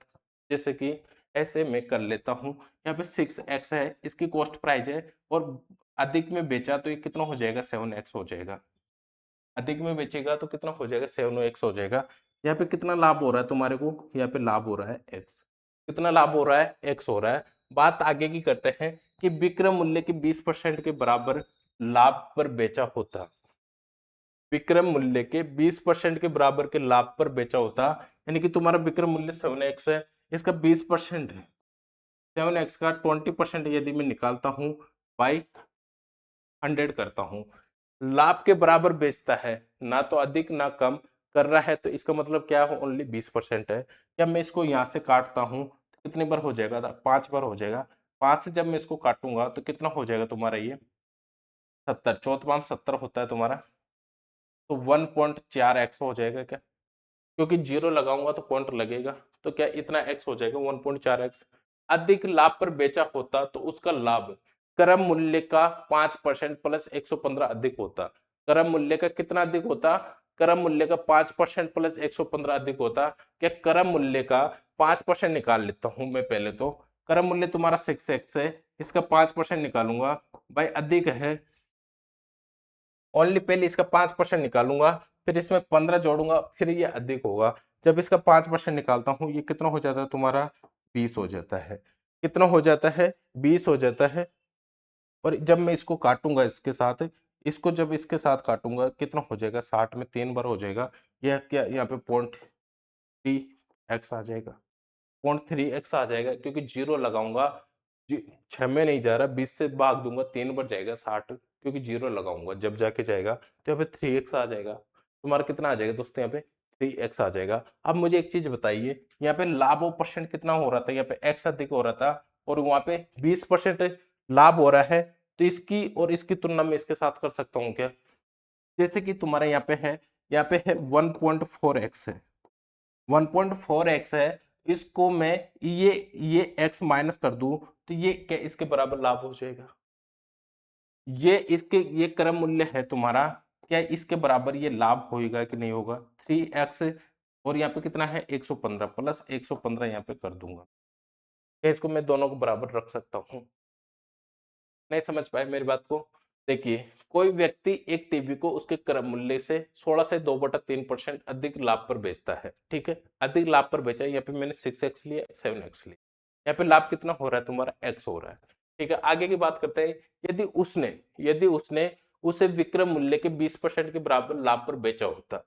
जैसे कि ऐसे मैं कर लेता हूँ। यहाँ पे 6x है, इसकी कॉस्ट प्राइस है, और अधिक में बेचा तो ये कितना हो जाएगा? 7x हो जाएगा। अधिक में बेचेगा तो कितना हो जाएगा? 7x हो जाएगा। यहाँ पे कितना लाभ हो रहा है तुम्हारे को? यहाँ पे लाभ हो रहा है x। कितना लाभ हो रहा है? x हो रहा है। बात आगे की करते हैं कि विक्रय मूल्य के 20% के बराबर लाभ पर बेचा होता। विक्रय मूल्य के 20% के बराबर के लाभ पर बेचा होता, यानी कि तुम्हारा विक्रय मूल्य 7x है, इसका 20% है। 7x का 20% यदि मैं निकालता हूं बाई 100 करता हूं, लाभ के बराबर बेचता है, ना तो अधिक ना कम कर रहा है, तो इसका मतलब क्या है? ओनली 20% है। जब मैं इसको यहां से काटता हूं तो कितनी बार हो जाएगा? 5 बार हो जाएगा। 5 से जब मैं इसको काटूंगा तो कितना हो जाएगा तुम्हारा? ये 70, 4×5 = 70 होता है तुम्हारा। तो 1.4x हो जाएगा क्या? क्योंकि जीरो लगाऊंगा तो पॉइंट लगेगा, तो क्या इतना x हो जाएगा? 1.4x। अधिक लाभ पर बेचा होता तो उसका लाभ क्रय मूल्य का 5% प्लस 115 अधिक होता। क्रय मूल्य का कितना अधिक होता? क्रय मूल्य का 5% प्लस 115 अधिक होता। क्या क्रय मूल्य का 5% निकाल लेता हूं मैं पहले तो। क्रय मूल्य तुम्हारा 6x है, इसका 5% निकालूंगा भाई, अधिक है। ओनली पहले इसका 5% निकालूंगा, फिर इसमें 15 जोड़ूंगा, फिर ये अधिक होगा। जब इसका 5% निकालता हूं, ये कितना हो जाता है तुम्हारा? 20 हो जाता है। कितना हो जाता है? 20 हो जाता है। और जब मैं इसको काटूंगा इसके साथ, इसको जब इसके साथ काटूंगा कितना हो जाएगा? 60 में 3 बार हो जाएगा। यह क्या यहाँ पे 0.3x आ जाएगा। 0.3x आ जाएगा, क्योंकि जीरो लगाऊंगा। 6 में नहीं जा रहा, 20 से भाग दूंगा, 3 बार जाएगा 60, क्योंकि जीरो लगाऊंगा जब जाके जाएगा। तो यहाँ पे 3x आ जाएगा। तुम्हारा कितना आ जाएगा दोस्तों? यहाँ पे 3x आ जाएगा। अब मुझे एक चीज बताइए, यहाँ पे लाभ और परसेंट कितना हो रहा था? यहाँ पे x अधिक हो रहा था, और वहां पे 20% लाभ हो रहा है। तो इसकी और इसकी तुलना में इसके साथ कर सकता हूँ क्या? जैसे कि तुम्हारे यहाँ पे है 1.4x है, 1.4x है। इसको मैं ये x माइनस कर दूं तो ये क्या इसके बराबर लाभ हो जाएगा? ये क्रम मूल्य है तुम्हारा, क्या इसके बराबर ये लाभ होगा कि नहीं होगा? 3x और यहाँ पे कितना है 115 प्लस 115 यहाँ पे कर दूंगा। क्या इसको मैं दोनों को बराबर रख सकता हूँ? नहीं समझ पाए मेरी बात को? देखिए, कोई व्यक्ति एक टीवी को उसके क्रय मूल्य से 16 से 2/3% अधिक लाभ पर बेचता है, ठीक है? अधिक लाभ पर बेचा, यहाँ पे मैंने 6x लिया, 7x लिया। यहाँ पे लाभ कितना हो रहा है तुम्हारा? x हो रहा है, ठीक है? आगे की बात करते हैं। यदि उसने उसे विक्रय मूल्य के 20% के बराबर लाभ पर बेचा होता,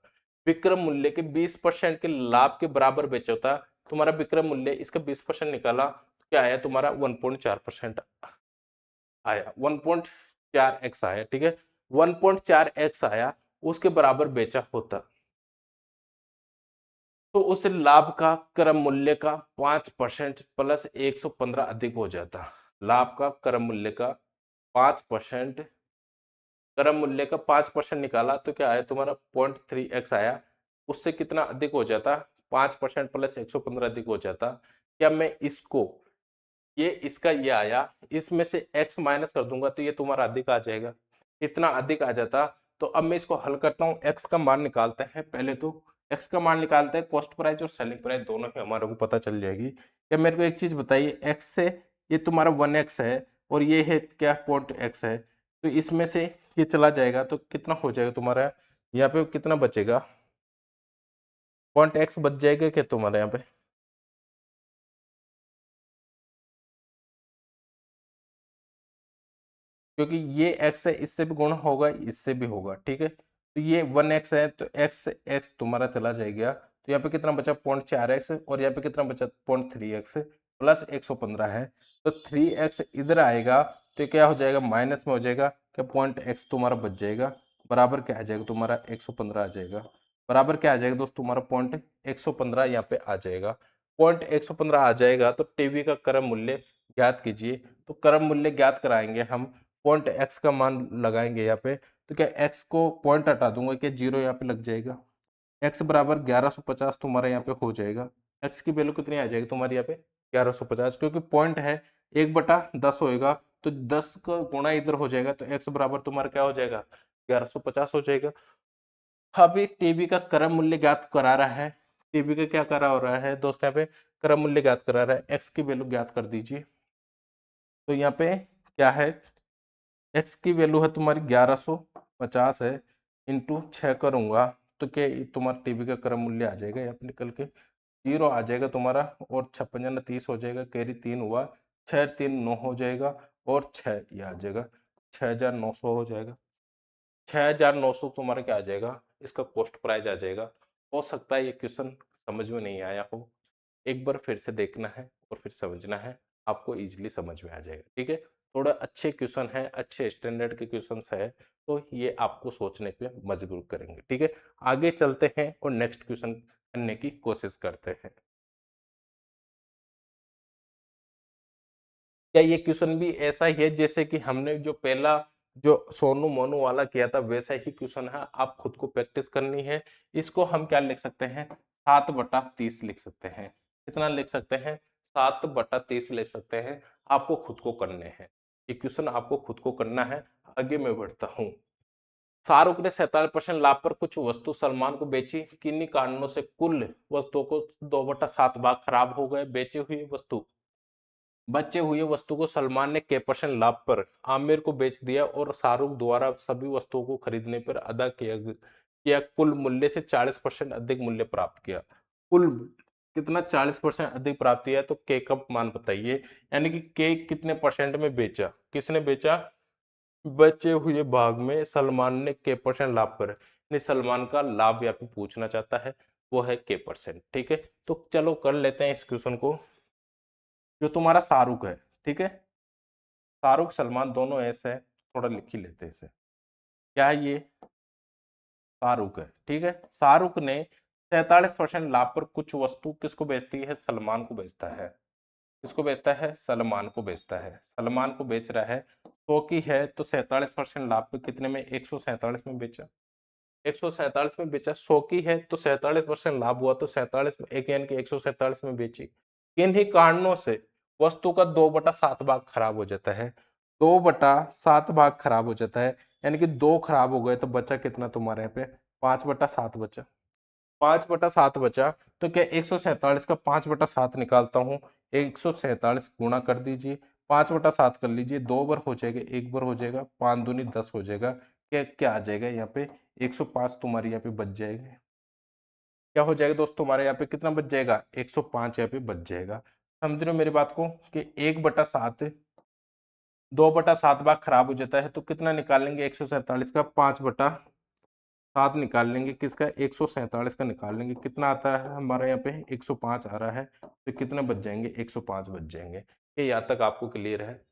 विक्रय मूल्य के 20% के लाभ के बराबर बेचा होता, तुम्हारा विक्रय मूल्य, इसका 20% निकाला, क्या आया तुम्हारा? 1.4% आया, 1.4x आया, ठीक है? 1.4x आया, उसके बराबर बेचा होता तो उस लाभ का क्रय मूल्य का 5% प्लस 115 अधिक हो जाता। लाभ का क्रय मूल्य का 5%, क्रय मूल्य का 5% निकाला तो क्या आया तुम्हारा? 0.3x आया, उससे कितना अधिक हो जाता? 5% प्लस 115 अधिक हो जाता। क्या मैं इसको, ये इसका ये आया, इसमें से x माइनस कर दूंगा तो ये तुम्हारा अधिक आ जाएगा, इतना अधिक आ जाता। तो अब मैं इसको हल करता हूँ, x का मान निकालते हैं पहले। तो x का मान निकालते हैं, कॉस्ट प्राइस और सेलिंग प्राइस दोनों ही हमारे को पता चल जाएगी। क्या मेरे को एक चीज बताइए, x से ये तुम्हारा 1x है और ये है क्या? पॉइंट x है, तो इसमें से ये चला जाएगा तो कितना हो जाएगा तुम्हारा? यहाँ पे कितना बचेगा? पॉइंट x बच जाएगा क्या तुम्हारे यहाँ पे? क्योंकि ये x है, इससे भी गुणा होगा, इससे भी होगा, ठीक है? तो ये 1x है तो x तुम्हारा चला जाएगा, तो यहाँ पे कितना बचा? 0.4x, और यहाँ पे कितना बचा? 0.3x प्लस 115 है, तो 3x इधर आएगा तो ये क्या हो जाएगा? माइनस में हो जाएगा। क्या पॉइंट x तुम्हारा बच जाएगा, बराबर क्या आ जाएगा तुम्हारा? 115 आ जाएगा। बराबर क्या आ जाएगा दोस्त तुम्हारा? पॉइंट 115 यहाँ पे आ जाएगा। पॉइंट 115 आ जाएगा तो टीवी का क्रय मूल्य ज्ञात कीजिए। तो क्रय मूल्य ज्ञात कराएंगे हम, पॉइंट एक्स का मान लगाएंगे यहाँ पे। तो क्या एक्स को पॉइंट हटा दूंगा, क्या जीरो यहाँ पे लग जाएगा? एक्स बराबर 1150 तुम्हारा यहाँ पे हो जाएगा। एक्स की वैल्यू कितनी आ जाएगी तुम्हारी यहाँ पे? 1150, क्योंकि पॉइंट है 1/10 होएगा, तो 10 का गुणा इधर हो जाएगा, तो एक्स बराबर तुम्हारा क्या हो जाएगा? 1150 हो जाएगा। अभी टीवी का क्रय मूल्य ज्ञात करा रहा है। टीवी का क्या करा हो रहा है दोस्त? यहाँ पे क्रय मूल्य ज्ञात करा रहा है, एक्स की वैल्यू ज्ञात कर दीजिए। तो यहाँ पे क्या है? एक्स की वैल्यू है तुम्हारी 1150 है, इंटू 6 करूंगा तो क्या तुम्हारा टीवी का क्रय मूल्य आ जाएगा यहाँ पे निकल के? जीरो आ जाएगा तुम्हारा, और 56 30 हो जाएगा, कैरी 3 हुआ, 6 3 9 हो जाएगा, और 6 ये आ जाएगा, 6900 हो जाएगा। 6900 तुम्हारा क्या आ जाएगा? इसका कॉस्ट प्राइस आ जाएगा। हो सकता है ये क्वेश्चन समझ में नहीं आया हो, एक बार फिर से देखना है और फिर समझना है, आपको इजीली समझ में आ जाएगा, ठीक है? थोड़ा अच्छे क्वेश्चन है, अच्छे स्टैंडर्ड के क्वेश्चंस है, तो ये आपको सोचने पे मजबूर करेंगे, ठीक है? आगे चलते हैं और नेक्स्ट क्वेश्चन करने की कोशिश करते हैं। क्या ये क्वेश्चन भी ऐसा ही है जैसे कि हमने जो पहला जो सोनू मोनू वाला किया था, वैसा ही क्वेश्चन है? आप खुद को प्रैक्टिस करनी है। इसको हम क्या लिख सकते हैं? 7/30 लिख सकते हैं। कितना लिख सकते हैं? 7/30 लिख सकते हैं। आपको खुद को करने हैं, ये क्वेश्चन आपको खुद को करना है। आगे मैं बढ़ता हूँ। शाहरुख ने 47% लाभ पर कुछ वस्तु सलमान को बेची, किन्हीं कारणों से कुल वस्तुओं को 2/7 भाग खराब हो गए। बचे हुए वस्तु को सलमान ने K% लाभ पर आमिर को बेच दिया, और शाहरुख द्वारा सभी वस्तुओं को खरीदने पर अदा किया कुल मूल्य से 40% अधिक मूल्य प्राप्त किया। कुल कितना? 40% अधिक प्राप्त किया, तो के का मान बताइए। यानी कि के कितने परसेंट में बेचा? किसने बेचा? बचे हुए भाग में सलमान ने K% लाभ पर, यानी सलमान का लाभ यहाँ पे पूछना चाहता है, वो है K%, ठीक है? तो चलो कर लेते हैं इस क्वेश्चन को। जो तुम्हारा शाहरुख है, ठीक है, शाहरुख सलमान दोनों ऐसे है, थोड़ा लिख ही लेते हैं इसे। क्या है ये? शाहरुख है, ठीक है। शाहरुख ने 47% लाभ पर कुछ वस्तु किसको बेचती है? सलमान को बेचता है। किसको बेचता है? सलमान को बेचता है। सलमान को बेच रहा है, 100 की है तो 47% लाभ पे कितने में? 147 में बेचा। 147 में बेचा, 100 की है तो 47% लाभ हुआ, तो 47 में एक, यानी कि 147 में बेची। किन्हीं कारणों से वस्तु का 2/7 भाग खराब हो जाता है। 2/7 भाग खराब हो जाता है, यानी कि 2 खराब हो गए, तो बचा कितना तुम्हारे यहाँ पे? 5/7 बचा। 5/7 बचा, तो क्या 147 का 5/7 निकालता हूँ, 147 गुणा कर दीजिए, 5/7 कर लीजिए, 2 बार हो जाएगा, 1 बार हो जाएगा, 5 दूनी 10 हो जाएगा। क्या क्या आ जाएगा यहाँ पे, 105 तुम्हारे यहाँ पे बच जाएगा। क्या हो जाएगा दोस्तों, हमारे यहाँ पे कितना बच जाएगा, 105 यहाँ पे बच जाएगा। समझ रहे हो मेरी बात को, कि 1/7, 2/7 भाग खराब हो जाता है, तो कितना निकाल लेंगे 147 का, 5/7 निकाल लेंगे, किसका 147 का निकाल लेंगे, कितना आता है हमारे यहाँ पे 105 आ रहा है, तो कितने बच जाएंगे, 105 बच जाएंगे। ये यहाँ तक आपको क्लियर है।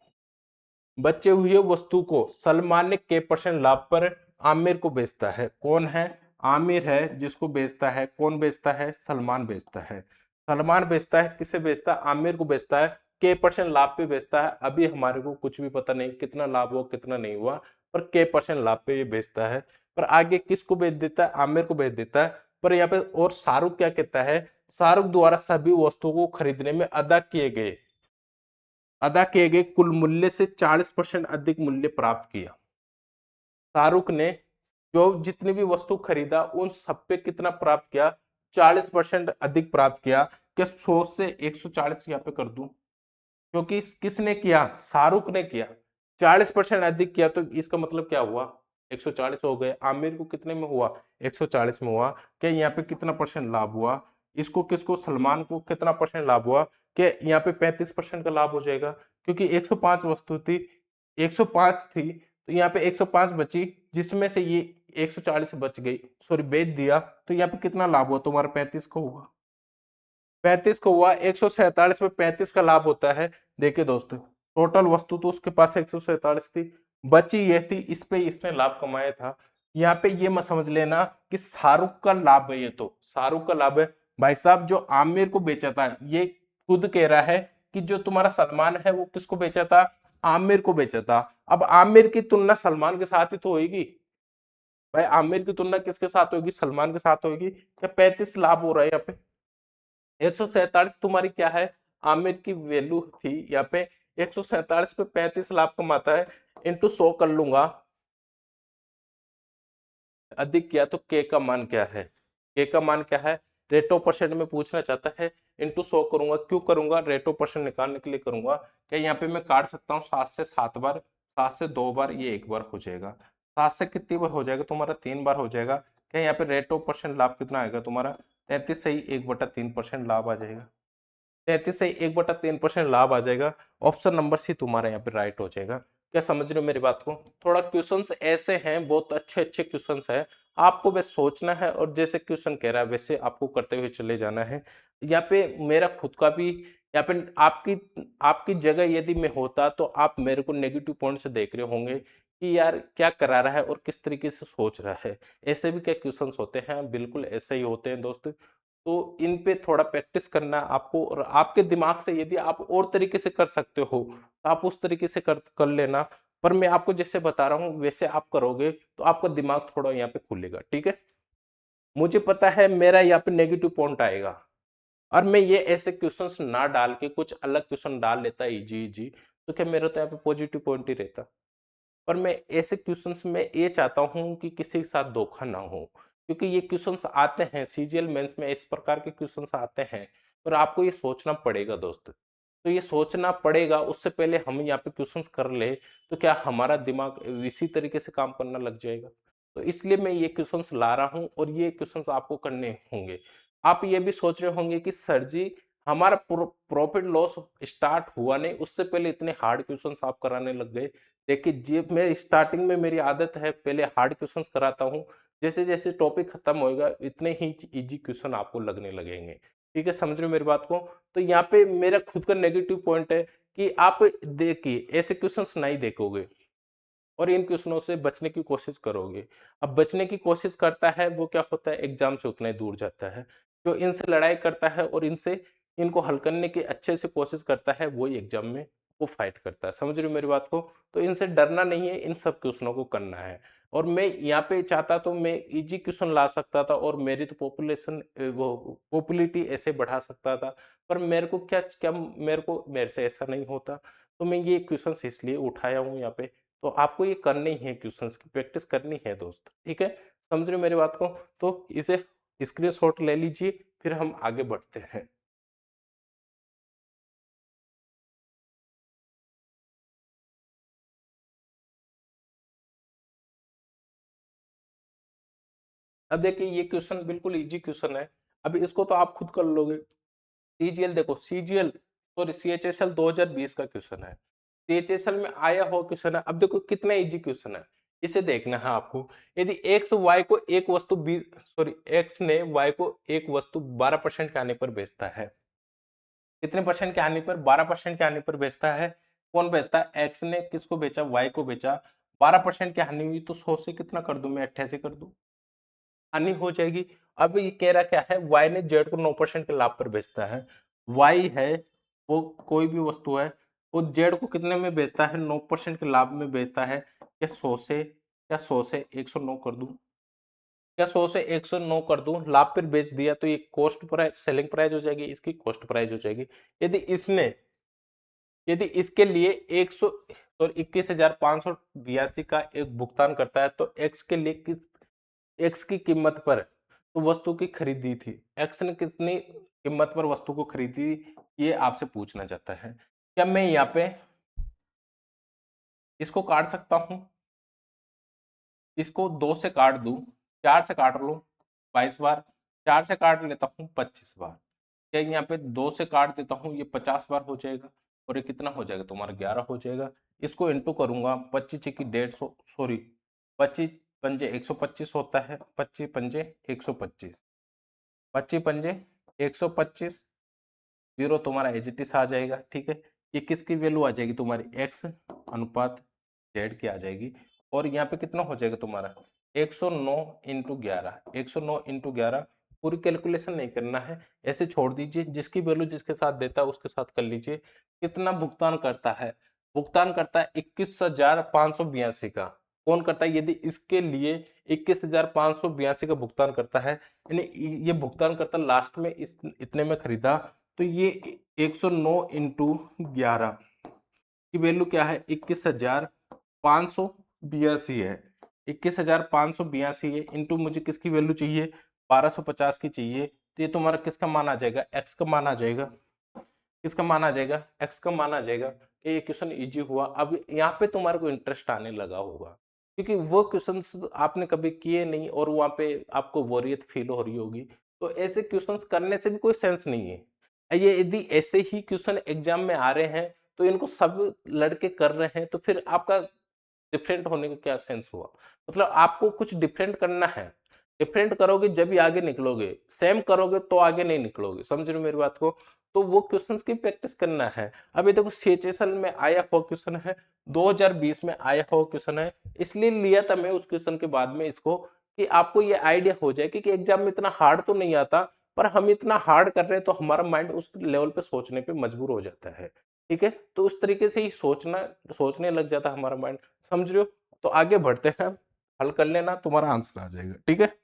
बचे हुए वस्तु को सलमान ने के परसेंट लाभ पर आमिर को बेचता है। कौन है, आमिर है जिसको बेचता है। कौन बेचता है, सलमान बेचता है। सलमान बेचता है, किसे बेचता है, आमिर को बेचता है, के परसेंट लाभ पे बेचता है। अभी हमारे को कुछ भी पता नहीं कितना लाभ हुआ कितना नहीं हुआ, पर के परसेंट लाभ पे ये बेचता है। पर आगे किसको बेच देता है, आमिर को बेच देता है। पर यहाँ पे और शाहरुख क्या कहता है, शाहरुख द्वारा सभी वस्तुओं को खरीदने में अदा किए गए कुल मूल्य से 40% अधिक मूल्य प्राप्त किया। शाहरुख ने जो जितनी भी वस्तु खरीदा उन सब पे कितना प्राप्त किया, 40% अधिक प्राप्त किया। क्या 100 से 140 यहाँ पे कर दूं, क्योंकि किसने किया, शाहरुख ने किया, 40% अधिक किया, तो इसका मतलब क्या हुआ, 140 हो गए। आमिर को कितने में हुआ, 140 में हुआ। क्या यहाँ पे कितना परसेंट लाभ हुआ, इसको किसको, सलमान को कितना परसेंट लाभ हुआ, क्या यहाँ पे 35% का लाभ हो जाएगा, क्योंकि 105 वस्तु थी, 105 थी, तो यहाँ पे 105 बची, जिसमें से ये 140 बच गई, सॉरी बेच दिया, तो यहाँ पे कितना लाभ हुआ तुम्हारा, 35 का हुआ, 35 को हुआ। 147 में 35 का लाभ होता है। देखिए दोस्तों, टोटल वस्तु तो उसके पास 147 थी, बची ये थी, इस पे इसने लाभ कमाया था। यहाँ पे ये मत समझ लेना कि शाहरुख का लाभ है, ये तो शाहरुख का लाभ है। भाई साहब जो आमिर को बेचा था, ये खुद कह रहा है कि जो तुम्हारा सलमान है वो किसको बेचा था, आमिर को बेचा था। अब आमिर की तुलना सलमान के साथ ही तो होगी, भाई आमिर की तुलना किसके साथ होगी, सलमान के साथ होगी। क्या 35 लाभ हो रहा है यहाँ पे, 147 तुम्हारी क्या है, आमिर की वैल्यू थी यहाँ पे, 147 पे 35 लाख कमाता है, इंटू 100 कर लूंगा, अधिक किया तो के का मान क्या है, के का मान क्या है, रेटो परसेंट में पूछना चाहता है, इंटू 100 करूंगा। क्यों करूंगा, रेटो परसेंट निकालने के लिए करूंगा। क्या यहाँ पे मैं काट सकता हूँ 7 से 7 बार, 7 से 2 बार, ये 1 बार हो जाएगा, 7 से कितनी बार हो जाएगा तुम्हारा, 3 बार हो जाएगा। क्या यहाँ पे रेटो परसेंट लाभ कितना आएगा तुम्हारा, 33 से ही 1/3% लाभ आ जाएगा, 33 से 1/3% लाभ आ जाएगा। ऑप्शन नंबर सी तुम्हारा यहाँ पे राइट हो जाएगा। क्या समझ रहे हो मेरी बात को, थोड़ा क्वेश्चंस ऐसे हैं, बहुत अच्छे अच्छे क्वेश्चंस हैं, आपको बस सोचना है और जैसे क्वेश्चन कह रहा है वैसे आपको करते हुए चले जाना है। यहाँ पे मेरा खुद का भी, यहाँ पे आपकी आपकी जगह यदि मैं होता तो आप मेरे को नेगेटिव पॉइंट से देख रहे होंगे कि यार क्या करा रहा है और किस तरीके से सोच रहा है। ऐसे भी क्या क्वेश्चंस होते हैं, बिल्कुल ऐसे ही होते हैं दोस्त। तो इन पे थोड़ा प्रैक्टिस करना है आपको, और आपके दिमाग से यदि आप और तरीके से कर सकते हो तो आप उस तरीके से कर लेना। पर मैं आपको जैसे बता रहा हूँ वैसे आप करोगे तो आपका दिमाग थोड़ा यहाँ पे खुलेगा, ठीक है। मुझे पता है मेरा यहाँ पे नेगेटिव पॉइंट आएगा, और मैं ये ऐसे क्वेश्चंस ना डाल के कुछ अलग क्वेश्चन डाल लेता इजी इजी, तो क्या मेरा तो यहाँ पे पॉजिटिव पॉइंट ही रहता। पर मैं ऐसे क्वेश्चंस में ये चाहता हूं कि किसी के साथ धोखा ना हो, क्योंकि ये क्वेश्चंस आते हैं सीजीएल मेंस में, इस प्रकार के क्वेश्चंस आते हैं, पर आपको ये सोचना पड़ेगा दोस्त। तो ये सोचना पड़ेगा, उससे पहले हम यहाँ पे क्वेश्चंस कर ले तो क्या हमारा दिमाग इसी तरीके से काम करना लग जाएगा। तो इसलिए मैं ये क्वेश्चंस ला रहा हूँ और ये क्वेश्चंस आपको करने होंगे। आप ये भी सोच रहे होंगे कि सर जी हमारा प्रॉफिट लॉस स्टार्ट हुआ नहीं, उससे पहले इतने हार्ड क्वेश्चंस आप कराने लग गए। देखिए जी, मैं स्टार्टिंग में मेरी आदत है पहले हार्ड क्वेश्चंस कराता हूँ, जैसे जैसे टॉपिक खत्म होएगा इतने ही इजी क्वेश्चन आपको लगने लगेंगे। ठीक है, समझ रहे हो मेरी बात को। तो यहाँ पे मेरा खुद का नेगेटिव पॉइंट है कि आप देखिए ऐसे क्वेश्चंस नहीं देखोगे और इन क्वेश्चनों से बचने की कोशिश करोगे। अब बचने की कोशिश करता है वो क्या होता है, एग्जाम से उतना ही दूर जाता है। जो इनसे लड़ाई करता है और इनसे इनको हल करने की अच्छे से कोशिश करता है, वही एग्जाम में वो फाइट करता है। समझ रहे हो मेरी बात को। तो इनसे डरना नहीं है, इन सब क्वेश्चनों को करना है। और मैं यहाँ पे चाहता तो मैं इजी क्वेश्चन ला सकता था और मेरी तो पॉपुलेशन वो पॉपुलैरिटी ऐसे बढ़ा सकता था, पर मेरे को क्या क्या मेरे से ऐसा नहीं होता। तो मैं ये क्वेश्चन इसलिए उठाया हूँ यहाँ पे। तो आपको ये करनी है, क्वेश्चंस की प्रैक्टिस करनी है दोस्त, ठीक है। समझ रहे हो मेरी बात को। तो इसे स्क्रीनशॉट ले लीजिए, फिर हम आगे बढ़ते हैं। अब देखिए ये क्वेश्चन बिल्कुल इजी क्वेश्चन है, अब इसको तो आप खुद कर लोगे। सीजीएल देखो, सीजीएल सॉरी सीएचएसएल 2020 का क्वेश्चन है, सीएचएसएल में आया हुआ क्वेश्चन है। अब देखो कितना इजी क्वेश्चन है, इसे देखना है आपको। यदि एक्स वाई को एक वस्तु एक्स ने वाई को एक वस्तु 12% के आने पर बेचता है, कितने परसेंट के आने पर? 12% के आने पर बेचता है। कौन बेचता है? एक्स ने किसको बेचा? वाई को बेचा। 12% की हानि हुई तो 100 से कितना कर दूं मैं? 88 कर दूं, हानि हो जाएगी। अब ये कह रहा क्या है? वाई ने जेड को 9% के लाभ पर बेचता है। वाई है वो कोई भी वस्तु है, वो जेड को कितने में बेचता है? 9% के लाभ में बेचता है। क्या 100 से 109 कर दूं? क्या 100 से 109 कर दूं? लाभ पर बेच दिया तो ये कॉस्ट प्राइस, सेलिंग प्राइस हो जाएगी, इसकी कॉस्ट प्राइस हो जाएगी। यदि इसके लिए 100 और 21,582 का एक भुगतान करता है तो एक्स के लिए एक्स की कीमत पर तो वस्तु की खरीदी थी, एक्स ने कितनी कीमत पर वस्तु को खरीदी, ये आपसे पूछना चाहता है। क्या मैं यहाँ पे इसको काट सकता हूं? इसको 2 से काट दूं, 4 से काट लो 22 बार, 4 से काट लेता हूं 25 बार। क्या यहाँ पे 2 से काट देता हूँ, ये 50 बार हो जाएगा, और ये कितना हो जाएगा तुम्हारा? 11 हो जाएगा। इसको इंटू करूंगा, 25 की 150, सॉरी 25 पंजे 125 होता है, 25 पंजे 125, 25 पंजे 125, जीरो तुम्हारा एजिटिस आ जाएगा। ठीक है, ये किसकी वैल्यू आ जाएगी तुम्हारी? एक्स अनुपात जेड की आ जाएगी। और यहाँ पे कितना हो जाएगा तुम्हारा? 109 इंटू 11, 109 इंटू 11। पूरी कैलकुलेशन नहीं करना है, ऐसे छोड़ दीजिए, जिसकी वैल्यू जिसके साथ देता है उसके साथ कर लीजिए। कितना भुगतान करता है? भुगतान करता है 21,582 का। कौन करता है? यदि इसके लिए 21,582 का भुगतान करता है, यानी ये भुगतान करता लास्ट में इतने में खरीदा, तो ये 109 इंटू 11 की वैल्यू क्या है? 21,582 है। 21,582 है इंटू मुझे किसकी वैल्यू चाहिए? 1250 की चाहिए। तो ये तुम्हारा किसका मान आ जाएगा? एक्स का मान आ जाएगा। किसका मान आ जाएगा? एक्स का मान आ जाएगा। ये क्वेश्चन इजी हुआ। अब यहाँ पे तुम्हारे को इंटरेस्ट आने लगा होगा, क्योंकि वो क्वेश्चन आपने कभी किए नहीं और वहां पे आपको बोरियत फील हो रही होगी। तो ऐसे क्वेश्चन करने से भी कोई सेंस नहीं है। ये यदि ऐसे ही क्वेश्चन एग्जाम में आ रहे हैं तो इनको सब लड़के कर रहे हैं, तो फिर आपका डिफरेंट होने का क्या सेंस हुआ? मतलब आपको कुछ डिफरेंट करना है, डिफरेंट करोगे जब भी आगे निकलोगे, सेम करोगे तो आगे नहीं निकलोगे। समझ रहे हो मेरी बात को? तो वो क्वेश्चंस की प्रैक्टिस करना है। अभी देखो सीएचएसएल में आया हुआ क्वेश्चन है, 2020 में आया हुआ क्वेश्चन है, इसलिए लिया था मैं उस क्वेश्चन के बाद में इसको, कि आपको ये आइडिया हो जाए कि एग्जाम में इतना हार्ड तो नहीं आता, पर हम इतना हार्ड कर रहे हैं तो हमारा माइंड उस लेवल पे सोचने पे मजबूर हो जाता है। ठीक है, तो उस तरीके से ही सोचने लग जाता है हमारा माइंड। समझ रहे हो? तो आगे बढ़ते हैं, हल कर लेना, तुम्हारा आंसर आ जाएगा। ठीक है,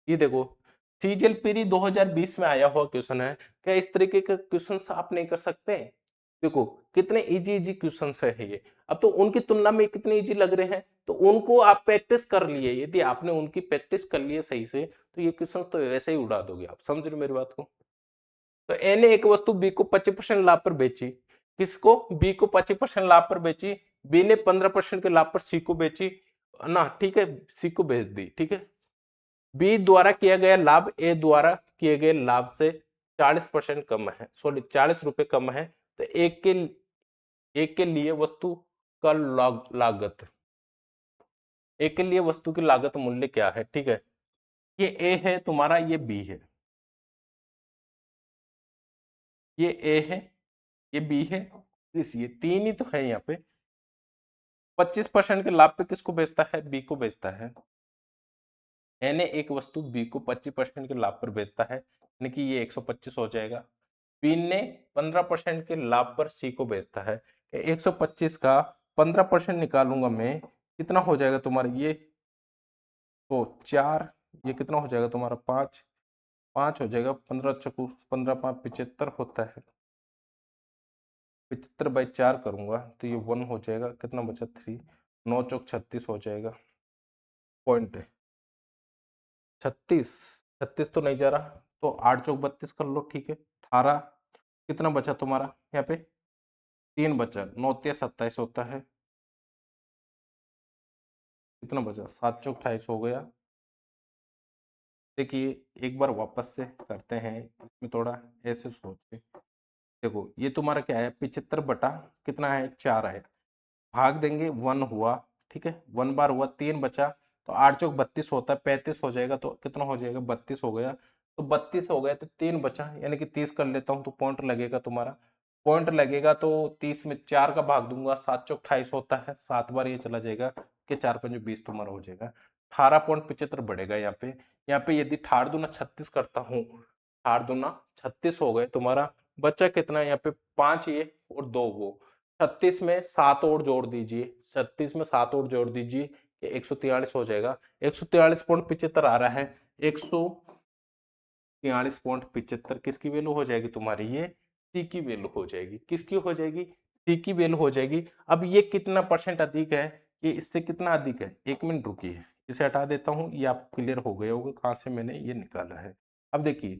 ये देखो सीजीएल पीरी 2020 में आया हुआ क्वेश्चन है। क्या इस तरीके के क्वेश्चन आप नहीं कर सकते? देखो कितने इजी इजी क्वेश्चन है ये। अब तो उनकी तुलना में कितने इजी लग रहे हैं, तो उनको आप प्रैक्टिस कर लिए, यदि आपने उनकी प्रैक्टिस कर लिए सही से, तो ये क्वेश्चन तो वैसे ही उड़ा दोगे आप। समझ रहे हो मेरी बात को? तो ए ने एक वस्तु बी को 25% लाभ पर बेची। किसको? बी को 25% लाभ पर बेची। बी ने 15% के लाभ पर सी को बेची ना। ठीक है, सी को बेच दी। ठीक है, बी द्वारा किया गया लाभ ए द्वारा किए गए लाभ से 40% कम है, सॉरी 40 रुपए कम है। तो एक के लिए वस्तु का लागत, एक के लिए वस्तु की लागत मूल्य क्या है? ठीक है, ये ए है तुम्हारा, ये बी है, ये ए है, ये बी है, इस ये तीन ही तो है यहाँ पे। 25% के लाभ पे किसको बेचता है? बी को बेचता है। ए ने एक वस्तु बी को 25% के लाभ पर बेचता है, यानी कि ये 125 हो जाएगा। बी ने 15% के लाभ पर सी को बेचता है। 125 का 15% निकालूंगा मैं, कितना हो जाएगा तुम्हारा? ये तो 4, ये कितना हो जाएगा तुम्हारा? 5, 5 हो जाएगा। 15 चकू 15 5 75 होता है। 75/4 करूंगा तो ये 1 हो जाएगा। कितना बचा? 3, 9 चौक 36 हो जाएगा। पॉइंट है, 36, 36 तो नहीं जा रहा, तो 8 चौक 32 कर लो, ठीक है। 18 कितना बचा तुम्हारा यहाँ पे, 3 बचा, 9 तिया 27 होता है, कितना बचा, 7 चौक 28 हो गया। देखिए एक बार वापस से करते हैं, इसमें थोड़ा ऐसे सोच के देखो, ये तुम्हारा क्या है, 75 बटा कितना है, 4 है, भाग देंगे 1 हुआ, ठीक है, 1 बार हुआ, 3 बचा, तो 8 चौक 32 होता है, 35 हो जाएगा, तो कितना हो जाएगा, 32 हो गया, तो 32 हो गया, तो 3 बचा, यानी कि 30 कर लेता हूँ, तो पॉइंट लगेगा तुम्हारा, पॉइंट लगेगा, तो 30 में 4 का भाग दूंगा, 7 चौक 28 होता है, 7 बार ये चला जाएगा, कि 4 पंजे 20 तुम्हारा हो जाएगा, 18.75 बढ़ेगा यहाँ पे। यहाँ पे यदि 18 दूना 36 करता हूँ, 18 दूना 36 हो गए तुम्हारा, बच्चा कितना है यहाँ पे, 5 ये और 2 वो, 36 में 7 और जोड़ दीजिए, 36 में 7 और जोड़ दीजिए, 143 हो जाएगा, 143.75 आ रहा है, 143.75 किसकी वैल्यू हो जाएगी तुम्हारी, ये सी की वैल्यू हो जाएगी, किसकी हो जाएगी, सी की वैल्यू हो जाएगी। अब ये कितना परसेंट अधिक है, ये इससे कितना अधिक है, 1 मिनट रुकिए, इसे हटा देता हूं, ये आप क्लियर हो गए होगा कहां से मैंने ये निकाला है। अब देखिए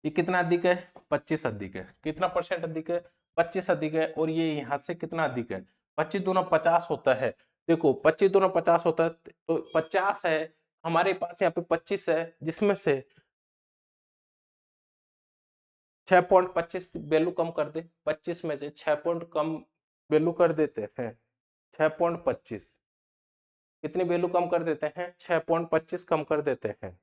ये कितना अधिक है, 25 अधिक है, कितना परसेंट अधिक है, 25 अधिक है, और ये यहां से कितना अधिक है, 25 दूना 50 होता है, देखो 25 दूना 50 होता है, तो 50 है हमारे पास, यहाँ पे 25 है, जिसमें से 6.25 वैल्यू कम कर दे, 25 में से 6 पॉइंट कम वैल्यू कर देते हैं, 6.25 कितनी वैल्यू कम कर देते हैं, 6.25 कम कर देते हैं,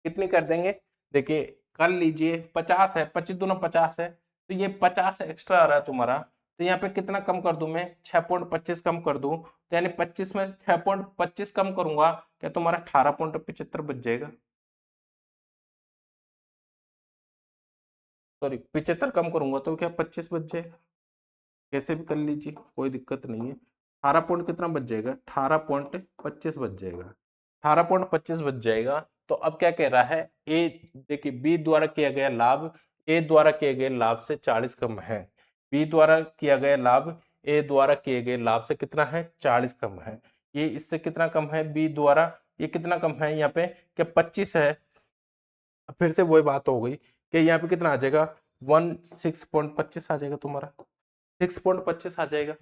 कितनी कर देंगे, देखिए कर लीजिए, 50 है, 25 दूना 50 है, तो ये 50 एक्स्ट्रा आ रहा है तुम्हारा, तो यहाँ पे कितना कम कर दूं मैं, 6.25 कम कर दूं, तो यानी 25 में 6.25 कम करूंगा, क्या तुम्हारा 18.75 बच जाएगा, सॉरी 75 कम करूंगा तो क्या 25 बच जाएगा, कैसे भी कर लीजिए कोई दिक्कत नहीं है, 18 पॉइंट कितना बच जाएगा, 18.25 बच जाएगा, 18.25 बच जाएगा। तो अब क्या कह रहा है, ए देखिए बी द्वारा किया गया लाभ ए द्वारा किए गए लाभ से 40 कम है, बी द्वारा किया गया लाभ ए द्वारा किए गए लाभ से कितना है, 40 कम है, ये इससे कितना कम है, बी द्वारा ये कितना कम है, यहाँ पे क्या 25 है, फिर से वही बात हो गई कि यहाँ पे कितना आ जाएगा, 16.25 आ जाएगा तुम्हारा, 6.25 आ जाएगा,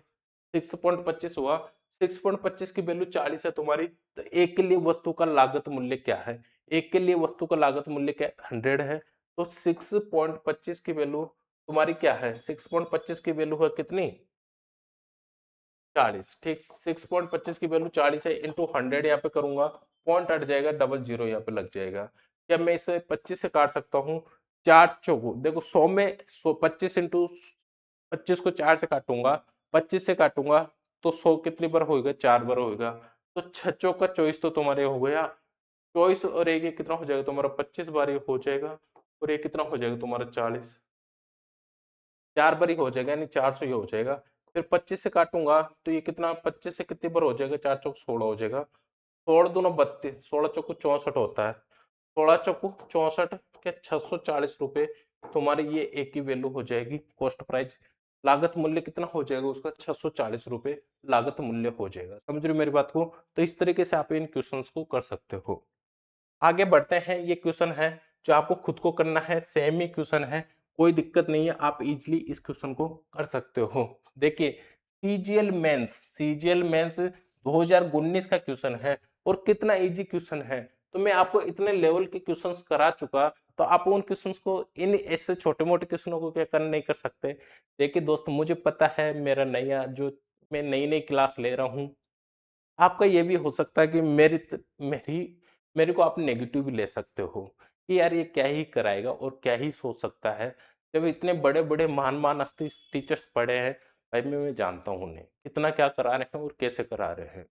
6.25 हुआ, 6.25 की वैल्यू 40 है तुम्हारी, तो एक के लिए वस्तु का लागत मूल्य क्या है, एक के लिए वस्तु का लागत मूल्य क्या 100 है, तो 6.25 की वैल्यू तुम्हारी क्या है, 6.25 की वैल्यू है कितनी, 40, ठीक, 6.25 की वैल्यू 40 है, इंटू 100 यहाँ पे करूंगा, पॉइंट हट जाएगा, डबल जीरो यहाँ पे लग जाएगा, क्या मैं इसे 25 से काट सकता हूँ, 4 चौको देखो 100 में 25 इंटू 25 को 4 से काटूंगा, 25 से काटूंगा, तो 100 कितनी बार होगा, 4 बार होगा, तो 6 चौका 24 तो तुम्हारे हो गया, 24 और एक ये कितना हो जाएगा तुम्हारा, 25 बार ये हो जाएगा, और ये कितना हो जाएगा तुम्हारा 40, 4 बार ही हो जाएगा, यानी 400 ये हो जाएगा, फिर 25 से काटूंगा, तो ये कितना, 25 से कितनी बार हो जाएगा, 4 चौक 16 हो जाएगा, 16 दूनो 32, 16 चौको 64 होता है, 16 चौको 64 के 640 रुपए तुम्हारी ये एक की वैल्यू हो जाएगी, कॉस्ट प्राइस, लागत मूल्य कितना हो जाएगा उसका, 640 रुपए लागत मूल्य हो जाएगा, समझ रहे हो मेरी बात को। तो इस तरीके से आप इन क्वेश्चंस को कर सकते हो। आगे बढ़ते हैं, ये क्वेश्चन है जो आपको खुद को करना है, सेम ही क्वेश्चन है, कोई दिक्कत नहीं है, आप इजीली इस क्वेश्चन को कर सकते हो। देखिए सीजीएल मेंस 2019 का क्वेश्चन है, और कितना इजी क्वेश्चन है, तो मैं आपको इतने लेवल के क्वेश्चंस करा चुका, तो आप उन क्वेश्चंस को इन ऐसे छोटे मोटे क्वेश्चनों को क्या कर नहीं कर सकते। देखिए दोस्त मुझे पता है मेरा नया जो मैं नई नई क्लास ले रहा हूँ, आपका ये भी हो सकता है कि मेरी मेरे को आप नेगेटिव भी ले सकते हो कि यार ये क्या ही कराएगा और क्या ही सोच सकता है, जब इतने बड़े बड़े महान महान टीचर्स पढ़े हैं, भाई मैं जानता हूँ उन्हें कितना क्या करा रहे हैं और कैसे करा रहे हैं।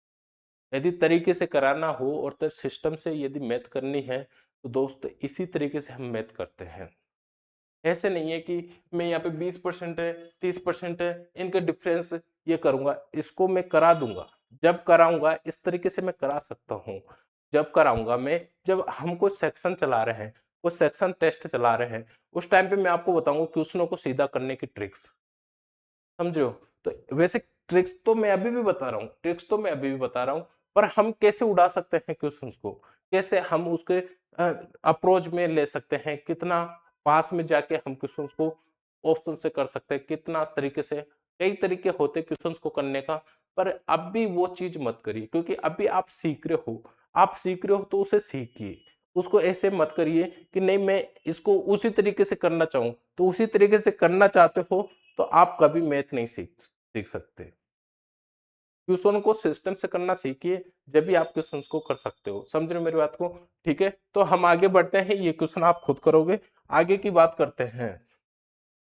यदि तरीके से कराना हो और तो सिस्टम से यदि मैथ करनी है, तो दोस्त इसी तरीके से हम मैथ करते हैं। ऐसे नहीं है कि मैं यहाँ पे 20% है 30% है, इनका डिफरेंस ये करूंगा, इसको मैं करा दूंगा, जब कराऊंगा इस तरीके से मैं करा सकता हूँ, जब कराऊंगा मैं, जब हम कोई सेक्शन चला रहे हैं, कोई सेक्शन टेस्ट चला रहे हैं, उस टाइम पे मैं आपको बताऊंगा क्वेश्चनों को सीधा करने की ट्रिक्स, समझ रहे हो। तो वैसे ट्रिक्स तो मैं अभी भी बता रहा हूँ, पर हम कैसे उड़ा सकते हैं क्वेश्चंस को, कैसे हम उसके अप्रोच में ले सकते हैं, कितना पास में जाके हम क्वेश्चंस को ऑप्शन से कर सकते हैं, कितना तरीके से, कई तरीके होते हैं क्वेश्चंस को करने का। पर अब भी वो चीज मत करिए, क्योंकि अभी आप सीख रहे हो, तो उसे सीखिए, उसको ऐसे मत करिए कि नहीं मैं इसको उसी तरीके से करना चाहूं। तो उसी तरीके से करना चाहते हो तो आप कभी मैथ नहीं सीख सकते। क्वेश्चन को सिस्टम से करना सीखिए, जब भी आप क्वेश्चन को कर सकते हो। समझ रहे हो मेरी बात को? ठीक है, तो हम आगे बढ़ते हैं। ये क्वेश्चन आप खुद करोगे। आगे की बात करते हैं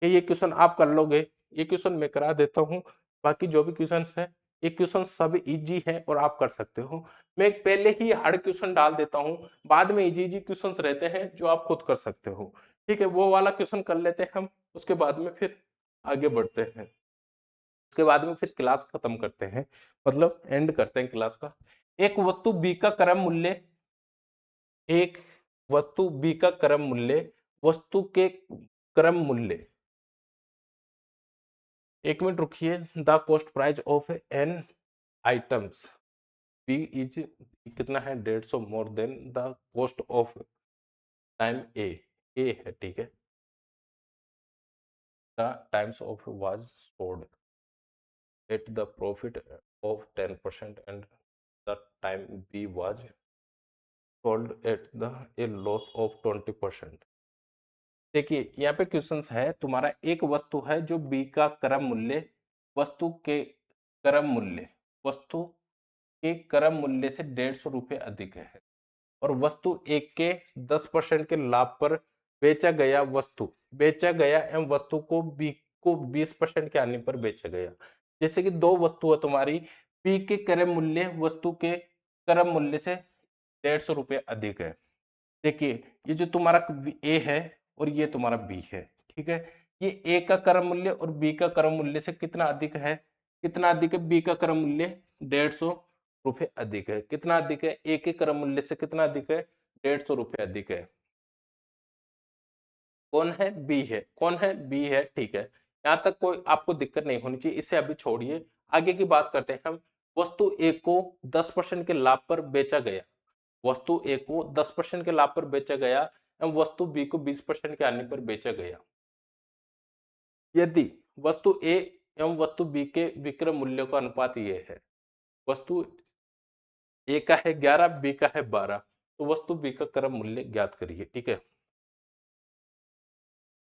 कि ये क्वेश्चन आप कर लोगे, ये क्वेश्चन मैं करा देता हूँ। बाकी जो भी क्वेश्चन है, ये क्वेश्चन सब इजी है और आप कर सकते हो। मैं पहले ही हार्ड क्वेश्चन डाल देता हूँ, बाद में इजी इजी क्वेश्चन रहते हैं जो आप खुद कर सकते हो। ठीक है, वो वाला क्वेश्चन कर लेते हैं हम, उसके बाद में फिर आगे बढ़ते हैं। उसके बाद में फिर क्लास खत्म करते हैं, मतलब एंड करते हैं क्लास का। एक वस्तु बी का क्रम मूल्य, एक वस्तु बी का क्रम मूल्य, वस्तु के क्रम मूल्य, एक मिनट रुकिए, the cost price of an items B is कितना है, 150 more than the cost of time A है, ठीक है। The times of was sold at the profit of 10% and the time B was sold at the A loss of 20%। देखिए यहाँ पे questions है, तुम्हारा एक वस्तु है जो बी का क्रम मूल्य, वस्तु के क्रम मूल्य, वस्तु के क्रम मूल्य से 150 रुपए अधिक है, और वस्तु एक के 10% के लाभ पर बेचा गया एवं वस्तु को बी को 20% के आने पर बेचा गया। जैसे कि दो वस्तु है तुम्हारी, पी के क्रम मूल्य वस्तु के क्रम मूल्य से 150 रुपए अधिक है। देखिए ये जो तुम्हारा ए है और ये तुम्हारा बी है, ठीक है। ये ए का क्रम मूल्य और बी का क्रम मूल्य से कितना अधिक है, कितना अधिक है, बी का क्रम मूल्य 150 रुपए अधिक है। कितना अधिक है, ए के क्रम मूल्य से कितना अधिक है, 150 रुपए अधिक है। कौन है, बी है। कौन है, बी है, ठीक है। यहाँ तक कोई आपको दिक्कत नहीं होनी चाहिए, इसे अभी छोड़िए, आगे की बात करते हैं हम। वस्तु ए को 10% के लाभ पर बेचा गया, वस्तु ए को 10% के लाभ पर बेचा गया एवं वस्तु बी को 20% के आने पर बेचा गया। यदि वस्तु ए एवं वस्तु बी के विक्रय मूल्य का अनुपात ये है, वस्तु ए का है 11, बी का है 12, तो वस्तु बी का क्रम मूल्य ज्ञात करिए, ठीक है।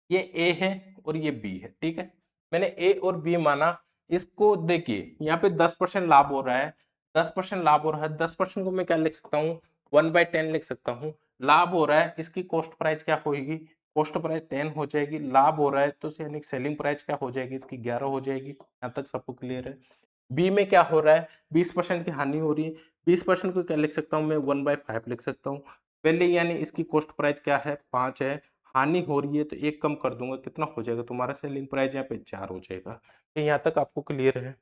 ये ए है और ये बी है, ठीक है। मैंने ए और बी माना। इसको देखिए यहाँ पे 10% लाभ हो रहा है, 10% लाभ हो रहा है, 10% को मैं क्या लिख सकता हूँ, 1/10 लिख सकता हूँ। लाभ हो रहा है, इसकी कॉस्ट प्राइस क्या होगी, कॉस्ट प्राइस 10 हो जाएगी। लाभ हो रहा है तो यानी सेलिंग प्राइस क्या हो जाएगी, इसकी 11 हो जाएगी। यहाँ तक सबको क्लियर है। बी में क्या हो रहा है, 20% की हानि हो रही है, 20% को क्या लिख सकता हूँ मैं, 1/5 लिख सकता हूँ। पहले यानी इसकी कॉस्ट प्राइस क्या है, 5 है, हानि हो रही है तो एक कम कर दूंगा, कितना हो जाएगा तुम्हारा सेलिंग प्राइस, यहाँ पे 4 हो जाएगा। यहाँ तक आपको क्लियर है।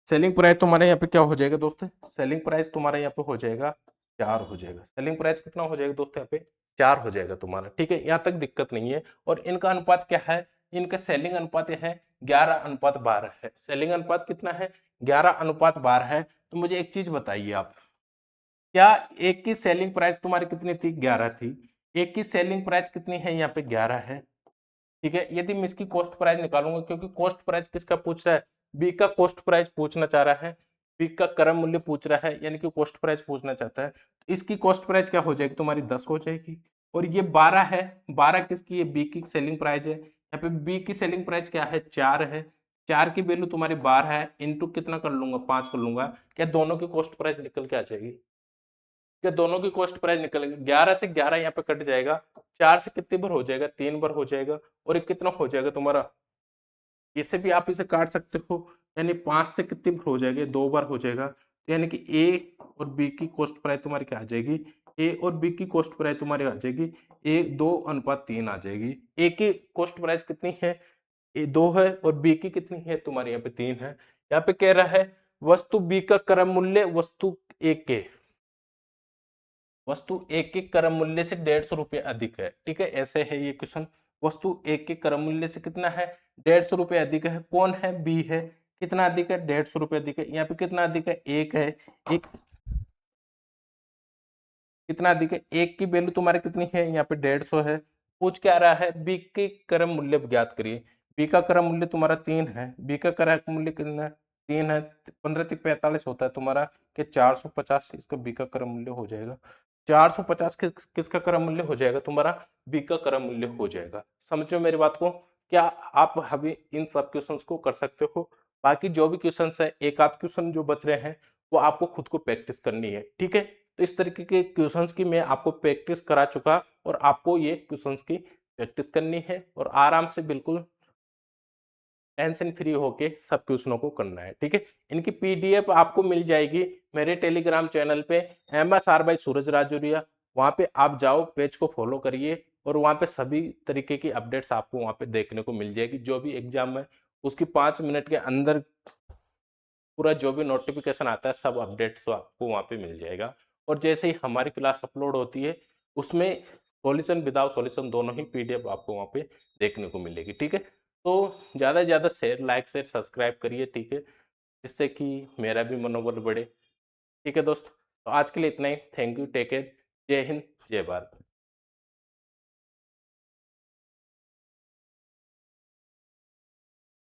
सेलिंग प्राइस तुम्हारे यहाँ पे क्या हो जाएगा दोस्तों, सेलिंग प्राइस तुम्हारे यहाँ पे हो जाएगा 4 हो जाएगा। सेलिंग प्राइस कितना हो जाएगा दोस्तों, यहाँ पे 4 हो जाएगा तुम्हारा, ठीक है। यहाँ तक दिक्कत नहीं है। और इनका अनुपात क्या है, इनका सेलिंग अनुपात है 11:12 है। सेलिंग अनुपात कितना है, 11:12 है। तो मुझे एक चीज बताइए आप, क्या एक की सेलिंग प्राइस तुम्हारी कितनी थी, 11 थी, एक की सेलिंग प्राइस कितनी है, यहाँ पे 11 है, ठीक है। यदि मैं इसकी कॉस्ट प्राइस निकालूंगा, क्योंकि कॉस्ट प्राइस किसका पूछ रहा है, बी का कॉस्ट प्राइस पूछना चाह रहा है, बी का क्रम मूल्य पूछ रहा है, यानी कि कॉस्ट प्राइस पूछना चाहता है। तो इसकी कॉस्ट प्राइस क्या हो जाएगी तुम्हारी, 10 हो जाएगी। और ये 12 है, 12 किसकी है, बी की सेलिंग प्राइस है। यहाँ पे बी की सेलिंग प्राइस क्या है, 4 है। 4 की वैल्यू तुम्हारी 12 है, इंटू कितना कर लूंगा, 5 कर लूंगा। क्या दोनों की कॉस्ट प्राइस निकल के आ जाएगी, क्या दोनों की कॉस्ट प्राइस निकलेगी, 11 से 11 यहाँ पे कट जाएगा, 4 से कितनी बार हो जाएगा, 3 बार हो जाएगा। और एक कितना हो जाएगा तुम्हारा, इसे भी आप इसे काट सकते हो, यानी 5 से कितनी बार हो जाएगा, 2 बार हो जाएगा। तो यानी कि ए और बी की कॉस्ट प्राइस तुम्हारी क्या आ जाएगी, ए और बी की कॉस्ट प्राइस तुम्हारी आ जाएगी 2:3 आ जाएगी। ए की कॉस्ट प्राइस कितनी है, ए 2 है, और बी की कितनी है तुम्हारे यहाँ पे 3 है। यहाँ पे कह रहा है वस्तु बी का क्रम मूल्य वस्तु एक के क्रम मूल्य से 150 रुपए अधिक है, ठीक है। ऐसे है ये क्वेश्चन, वस्तु ए के क्रय मूल्य से कितना है, 150 रुपये अधिक है। कौन है, बी है। कितना अधिक है, 150 रुपये अधिक है। यहाँ पे कितना अधिक है, एक है। एक कितना अधिक है, एक की वैल्यू तुम्हारी कितनी है, यहाँ पे 150 है। पूछ क्या रहा है, बी की क्रय मूल्य ज्ञात करिए। बी का क्रय मूल्य तुम्हारा 3 है। बी का क्रय मूल्य कितना है, 3 है। 15 3 45 होता है तुम्हारा कि 450 इसका बी का क्रय मूल्य हो जाएगा। 450 किसका क्रय मूल्य हो जाएगा, तुम्हारा बी का क्रय मूल्य हो जाएगा। समझ रहे हो मेरी बात को। क्या आप अभी इन सब क्वेश्चंस को कर सकते हो। बाकी जो भी क्वेश्चंस है, एक आध क्वेश्चन जो बच रहे हैं वो आपको खुद को प्रैक्टिस करनी है, ठीक है। तो इस तरीके के क्वेश्चंस की मैं आपको प्रैक्टिस करा चुका और आपको ये क्वेश्चंस की प्रैक्टिस करनी है और आराम से बिल्कुल टेंशन फ्री होके सब क्वेश्चनों को करना है, ठीक है। इनकी पीडीएफ आपको मिल जाएगी मेरे टेलीग्राम चैनल पे MSR बाई सूरज राजौरिया। वहां पे आप जाओ, पेज को फॉलो करिए और वहां पे सभी तरीके की अपडेट्स आपको वहां पे देखने को मिल जाएगी। जो भी एग्जाम है उसकी 5 मिनट के अंदर पूरा जो भी नोटिफिकेशन आता है सब अपडेट्स आपको वहाँ पे मिल जाएगा। और जैसे ही हमारी क्लास अपलोड होती है उसमें सॉल्यूशन विदाउट सॉल्यूशन दोनों ही पीडीएफ आपको वहाँ पे देखने को मिलेगी, ठीक है। तो ज़्यादा से ज़्यादा शेयर, लाइक, शेयर, सब्सक्राइब करिए, ठीक है, जिससे कि मेरा भी मनोबल बढ़े, ठीक है दोस्त। तो आज के लिए इतना ही। थैंक यू, टेक केयर, जय हिंद, जय भारत।